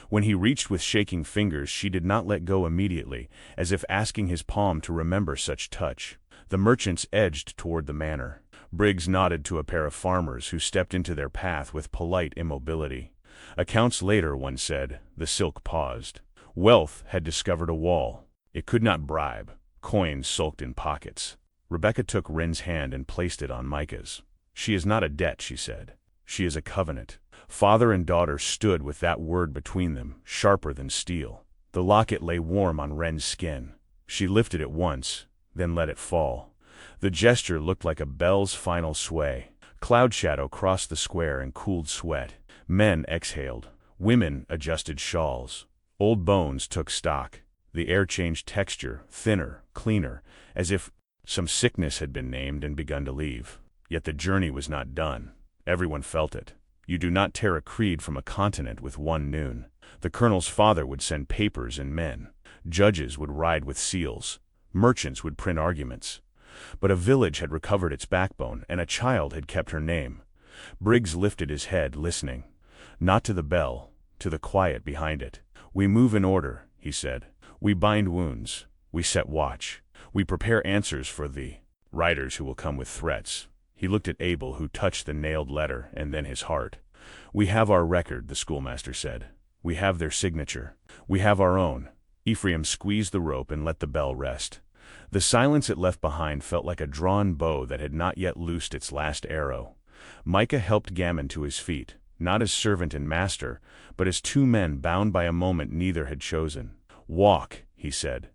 When he reached with shaking fingers, she did not let go immediately, as if asking his palm to remember such touch. The merchants edged toward the manor. Briggs nodded to a pair of farmers who stepped into their path with polite immobility. Accounts later, one said, the silk paused. Wealth had discovered a wall. It could not bribe. Coins sulked in pockets. Rebecca took Wren's hand and placed it on Micah's. She is not a debt, she said. She is a covenant. Father and daughter stood with that word between them, sharper than steel. The locket lay warm on Wren's skin. She lifted it once, then let it fall. The gesture looked like a bell's final sway. Cloud shadow crossed the square and cooled sweat. Men exhaled. Women adjusted shawls. Old bones took stock. The air changed texture, thinner, cleaner, as if some sickness had been named and begun to leave. Yet the journey was not done. Everyone felt it. You do not tear a creed from a continent with one noon. The colonel's father would send papers and men. Judges would ride with seals. Merchants would print arguments. But a village had recovered its backbone, and a child had kept her name. Briggs lifted his head, listening. Not to the bell, to the quiet behind it. We move in order, he said. We bind wounds. We set watch. We prepare answers for the riders who will come with threats. He looked at Abel, who touched the nailed letter, and then his heart. We have our record, the schoolmaster said. We have their signature. We have our own. Ephraim squeezed the rope and let the bell rest. The silence it left behind felt like a drawn bow that had not yet loosed its last arrow. Micah helped Gammon to his feet, not as servant and master, but as two men bound by a moment neither had chosen. Walk, he said.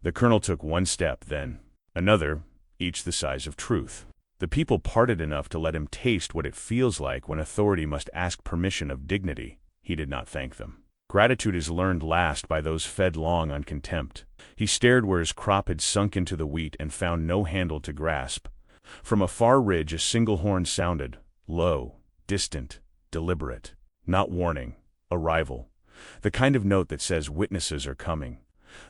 The colonel took one step, then another, each the size of truth. The people parted enough to let him taste what it feels like when authority must ask permission of dignity. He did not thank them. Gratitude is learned last by those fed long on contempt. He stared where his crop had sunk into the wheat and found no handle to grasp. From a far ridge a single horn sounded, low, distant, deliberate. Not warning, arrival. The kind of note that says witnesses are coming.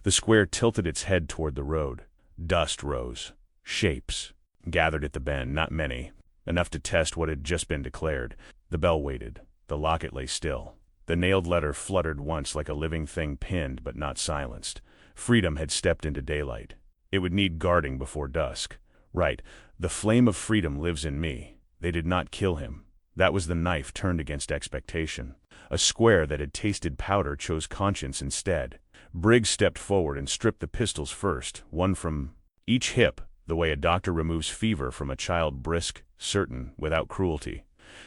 The square tilted its head toward the road. Dust rose. Shapes gathered at the bend, not many, enough to test what had just been declared. The bell waited. The locket lay still. The nailed letter fluttered once like a living thing pinned but not silenced. Freedom had stepped into daylight. It would need guarding before dusk. Right, the flame of freedom lives in me. They did not kill him. That was the knife turned against expectation. A square that had tasted powder chose conscience instead. Briggs stepped forward and stripped the pistols first, one from each hip, the way a doctor removes fever from a child, brisk, certain, without cruelty.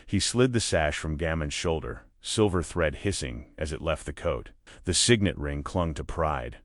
He slid the sash from Gammon's shoulder, silver thread hissing as it left the coat. The signet ring clung to pride.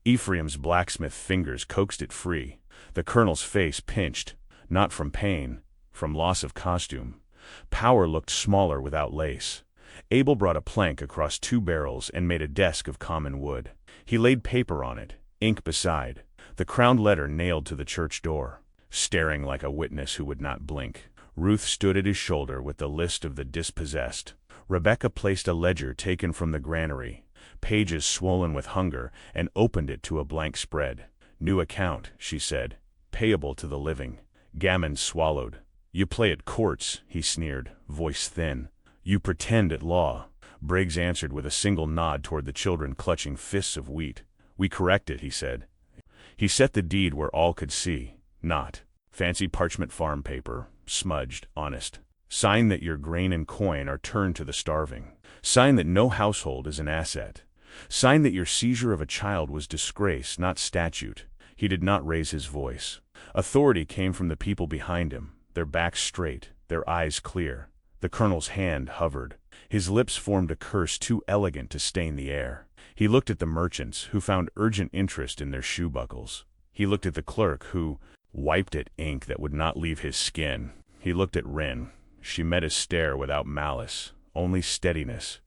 Ephraim's blacksmith fingers coaxed it free. The colonel's face pinched, not from pain, from loss of costume. Power looked smaller without lace. Abel brought a plank across two barrels and made a desk of common wood. He laid paper on it, ink beside, the crowned letter nailed to the church door. Staring like a witness who would not blink, Ruth stood at his shoulder with the list of the dispossessed. Rebecca placed a ledger taken from the granary, pages swollen with hunger, and opened it to a blank spread. New account, she said, payable to the living. Gammon swallowed. You play at courts, he sneered, voice thin. You pretend at law. Briggs answered with a single nod toward the children clutching fists of wheat. We correct it, he said. He set the deed where all could see. Not fancy parchment farm paper, smudged, honest. Sign that your grain and coin are turned to the starving. Sign that no household is an asset. Sign that your seizure of a child was disgrace, not statute. He did not raise his voice. Authority came from the people behind him, their backs straight, their eyes clear. The colonel's hand hovered. His lips formed a curse too elegant to stain the air. He looked at the merchants, who found urgent interest in their shoe buckles. He looked at the clerk, who wiped at ink that would not leave his skin. He looked at Wren. She met his stare without malice, only steadiness.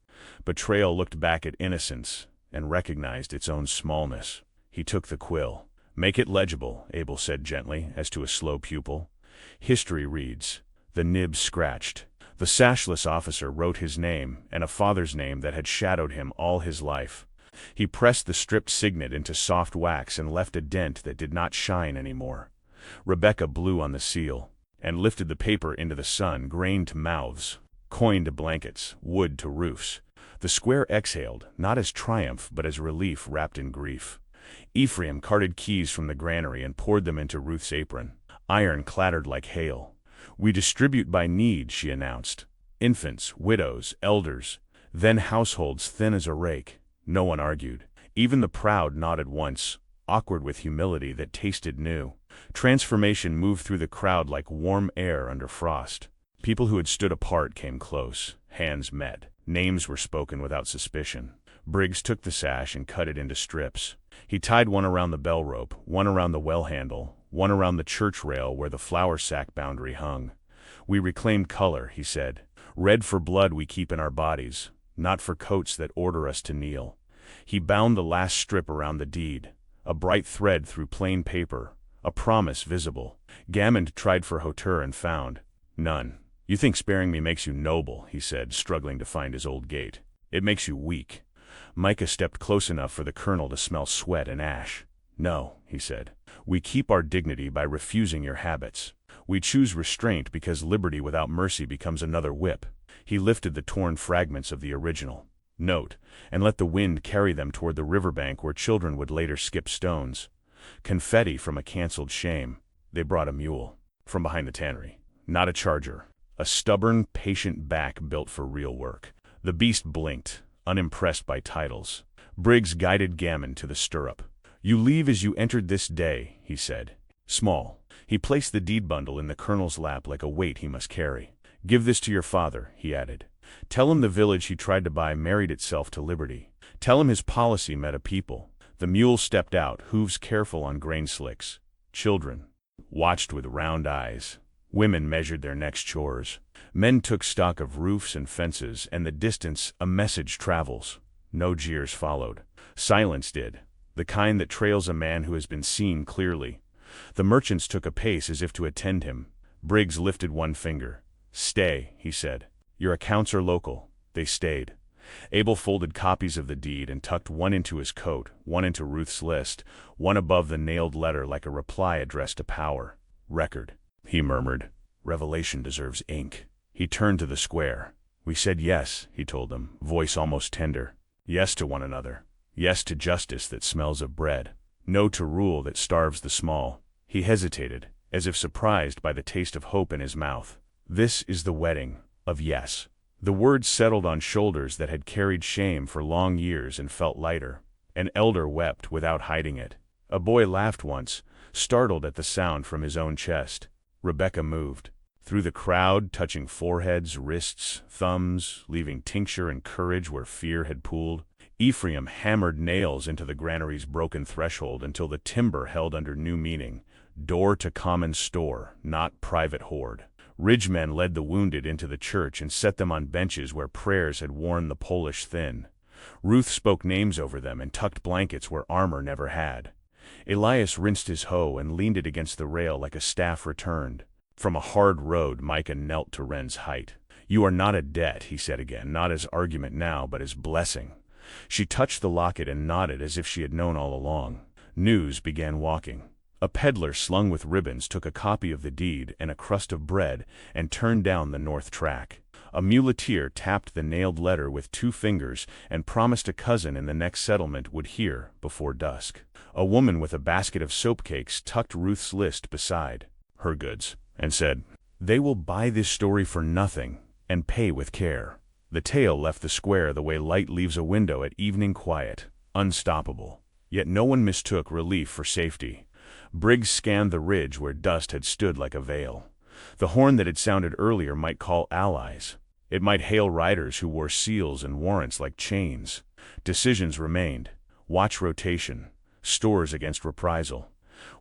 Betrayal looked back at innocence and recognized its own smallness. He took the quill. Make it legible, Abel said gently, as to a slow pupil. History reads. The nib scratched. The sashless officer wrote his name and a father's name that had shadowed him all his life. He pressed the stripped signet into soft wax and left a dent that did not shine anymore. Rebecca blew on the seal and lifted the paper into the sun, grain to mouths, coin to blankets, wood to roofs. The square exhaled, not as triumph but as relief wrapped in grief. Ephraim carted keys from the granary and poured them into Ruth's apron. Iron clattered like hail. We distribute by need, she announced. Infants, widows, elders. Then households thin as a rake. No one argued. Even the proud nodded once, awkward with humility that tasted new. Transformation moved through the crowd like warm air under frost. People who had stood apart came close. Hands met. Names were spoken without suspicion. Briggs took the sash and cut it into strips. He tied one around the bell rope, one around the well handle, one around the church rail where the flour sack boundary hung. "We reclaimed color," he said. "Red for blood we keep in our bodies, not for coats that order us to kneel." He bound the last strip around the deed, a bright thread through plain paper, a promise visible. Gammond tried for hauteur and found none. "You think sparing me makes you noble," he said, struggling to find his old gait. "It makes you weak." Micah stepped close enough for the colonel to smell sweat and ash. "No," he said. "We keep our dignity by refusing your habits. We choose restraint because liberty without mercy becomes another whip." He lifted the torn fragments of the original note and let the wind carry them toward the riverbank where children would later skip stones. Confetti from a canceled shame. They brought a mule. From behind the tannery. Not a charger. A stubborn, patient back built for real work. The beast blinked, unimpressed by titles. Briggs guided Gammon to the stirrup. "You leave as you entered this day," he said. Small. He placed the deed bundle in the colonel's lap like a weight he must carry. "Give this to your father," he added. "Tell him the village he tried to buy married itself to liberty. Tell him his policy met a people." The mule stepped out, hooves careful on grain slicks. Children watched with round eyes. Women measured their next chores. Men took stock of roofs and fences, and the distance a message travels. No jeers followed. Silence did, the kind that trails a man who has been seen clearly. The merchants took a pace as if to attend him. Briggs lifted one finger. "Stay," he said. "Your accounts are local." They stayed. Abel folded copies of the deed and tucked one into his coat, one into Ruth's list, one above the nailed letter like a reply addressed to power. "Record," he murmured. "Revelation deserves ink." He turned to the square. "We said yes," he told them, voice almost tender. "Yes to one another. Yes to justice that smells of bread. No to rule that starves the small." He hesitated, as if surprised by the taste of hope in his mouth. "This is the wedding of yes." The words settled on shoulders that had carried shame for long years and felt lighter. An elder wept without hiding it. A boy laughed once, startled at the sound from his own chest. Rebecca moved. Through the crowd, touching foreheads, wrists, thumbs, leaving tincture and courage where fear had pooled. Ephraim hammered nails into the granary's broken threshold until the timber held under new meaning. Door to common store, not private hoard. Ridgemen led the wounded into the church and set them on benches where prayers had worn the Polish thin. Ruth spoke names over them and tucked blankets where armor never had. Elias rinsed his hoe and leaned it against the rail like a staff returned. From a hard road, Micah knelt to Wren's height. "You are not a debt," he said again, not as argument now, but as blessing. She touched the locket and nodded as if she had known all along. News began walking. A peddler slung with ribbons took a copy of the deed and a crust of bread and turned down the north track. A muleteer tapped the nailed letter with 2 fingers and promised a cousin in the next settlement would hear before dusk. A woman with a basket of soap cakes tucked Ruth's list beside her goods and said, "They will buy this story for nothing and pay with care." The tale left the square the way light leaves a window at evening quiet, unstoppable. Yet no one mistook relief for safety. Briggs scanned the ridge where dust had stood like a veil. The horn that had sounded earlier might call allies. It might hail riders who wore seals and warrants like chains. Decisions remained. Watch rotation. Stores against reprisal.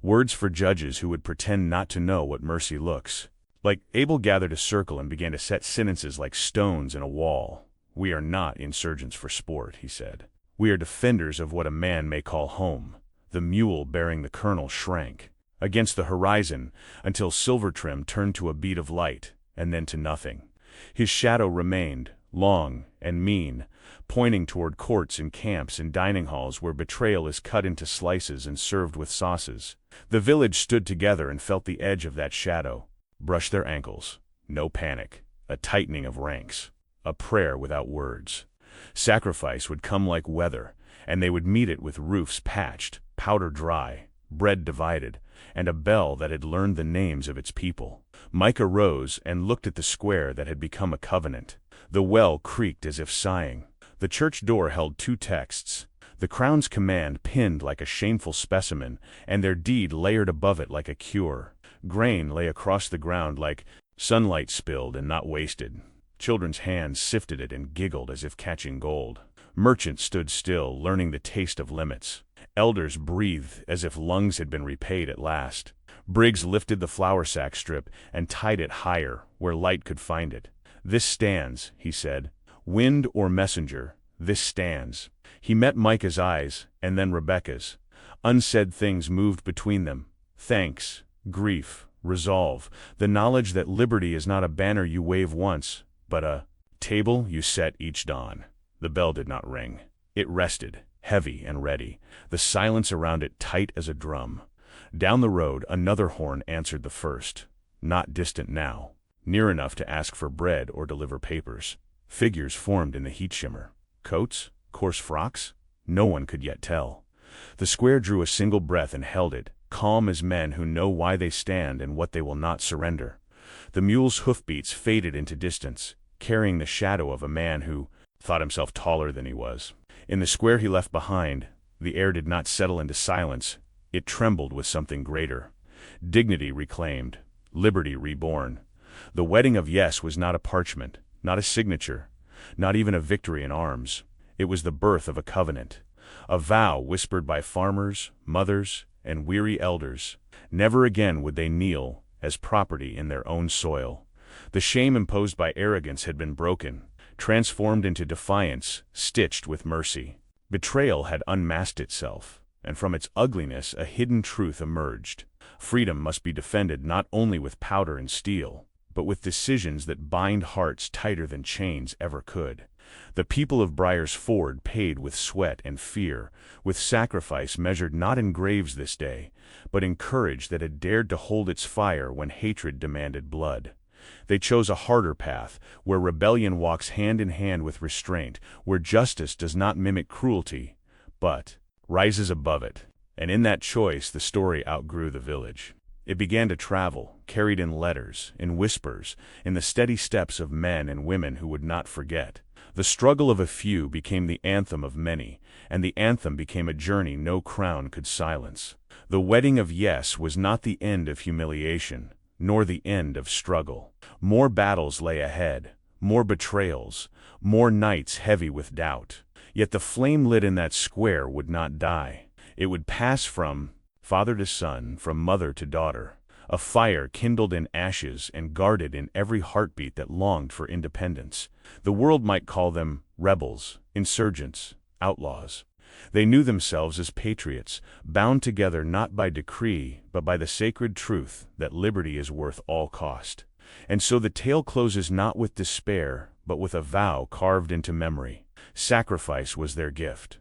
Words for judges who would pretend not to know what mercy looks. Like Abel gathered a circle and began to set sentences like stones in a wall. "We are not insurgents for sport," he said. "We are defenders of what a man may call home." The mule bearing the colonel shrank against the horizon until Silvertrim turned to a bead of light, and then to nothing. His shadow remained, long and mean, pointing toward courts and camps and dining halls where betrayal is cut into slices and served with sauces. The village stood together and felt the edge of that shadow. Brushed their ankles. No panic. A tightening of ranks. A prayer without words. Sacrifice would come like weather, and they would meet it with roofs patched, powder dry, bread divided, and a bell that had learned the names of its people. Micah rose and looked at the square that had become a covenant. The well creaked as if sighing. The church door held two texts: the crown's command pinned like a shameful specimen, and their deed layered above it like a cure. Grain lay across the ground like sunlight spilled and not wasted. Children's hands sifted it and giggled as if catching gold. Merchants stood still, learning the taste of limits. Elders breathed as if lungs had been repaid at last. Briggs lifted the flour sack strip and tied it higher, where light could find it. "This stands," he said. "Wind or messenger, this stands." He met Micah's eyes, and then Rebecca's. Unsaid things moved between them. Thanks, grief, resolve, the knowledge that liberty is not a banner you wave once, but a table you set each dawn. The bell did not ring. It rested, heavy and ready, the silence around it tight as a drum. Down the road, another horn answered the first. Not distant now, near enough to ask for bread or deliver papers. Figures formed in the heat shimmer. Coats? Coarse frocks? No one could yet tell. The square drew a single breath and held it, calm as men who know why they stand and what they will not surrender. The mule's hoofbeats faded into distance, carrying the shadow of a man who thought himself taller than he was. In the square he left behind, the air did not settle into silence. It trembled with something greater. Dignity reclaimed, liberty reborn. The wedding of Yes was not a parchment, not a signature, not even a victory in arms. It was the birth of a covenant, a vow whispered by farmers, mothers, and weary elders. Never again would they kneel as property in their own soil. The shame imposed by arrogance had been broken, transformed into defiance, stitched with mercy. Betrayal had unmasked itself, and from its ugliness a hidden truth emerged. Freedom must be defended not only with powder and steel, but with decisions that bind hearts tighter than chains ever could. The people of Briar's Ford paid with sweat and fear, with sacrifice measured not in graves this day, but in courage that had dared to hold its fire when hatred demanded blood. They chose a harder path, where rebellion walks hand in hand with restraint, where justice does not mimic cruelty, but rises above it. And in that choice the story outgrew the village. It began to travel, carried in letters, in whispers, in the steady steps of men and women who would not forget. The struggle of a few became the anthem of many, and the anthem became a journey no crown could silence. The wedding of Yes was not the end of humiliation, nor the end of struggle. More battles lay ahead, more betrayals, more nights heavy with doubt. Yet the flame lit in that square would not die. It would pass from father to son, from mother to daughter, a fire kindled in ashes and guarded in every heartbeat that longed for independence. The world might call them rebels, insurgents, outlaws. They knew themselves as patriots, bound together not by decree, but by the sacred truth that liberty is worth all cost. And so the tale closes not with despair, but with a vow carved into memory. Sacrifice was their gift,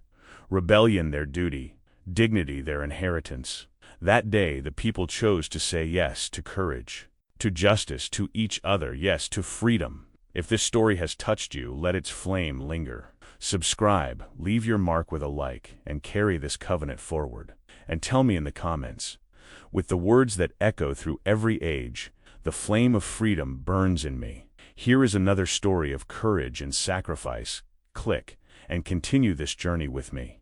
rebellion their duty, dignity their inheritance. That day the people chose to say yes to courage, to justice, to each other, yes, to freedom. If this story has touched you, let its flame linger. Subscribe, leave your mark with a like, and carry this covenant forward. And tell me in the comments, with the words that echo through every age, the flame of freedom burns in me. Here is another story of courage and sacrifice. Click, and continue this journey with me.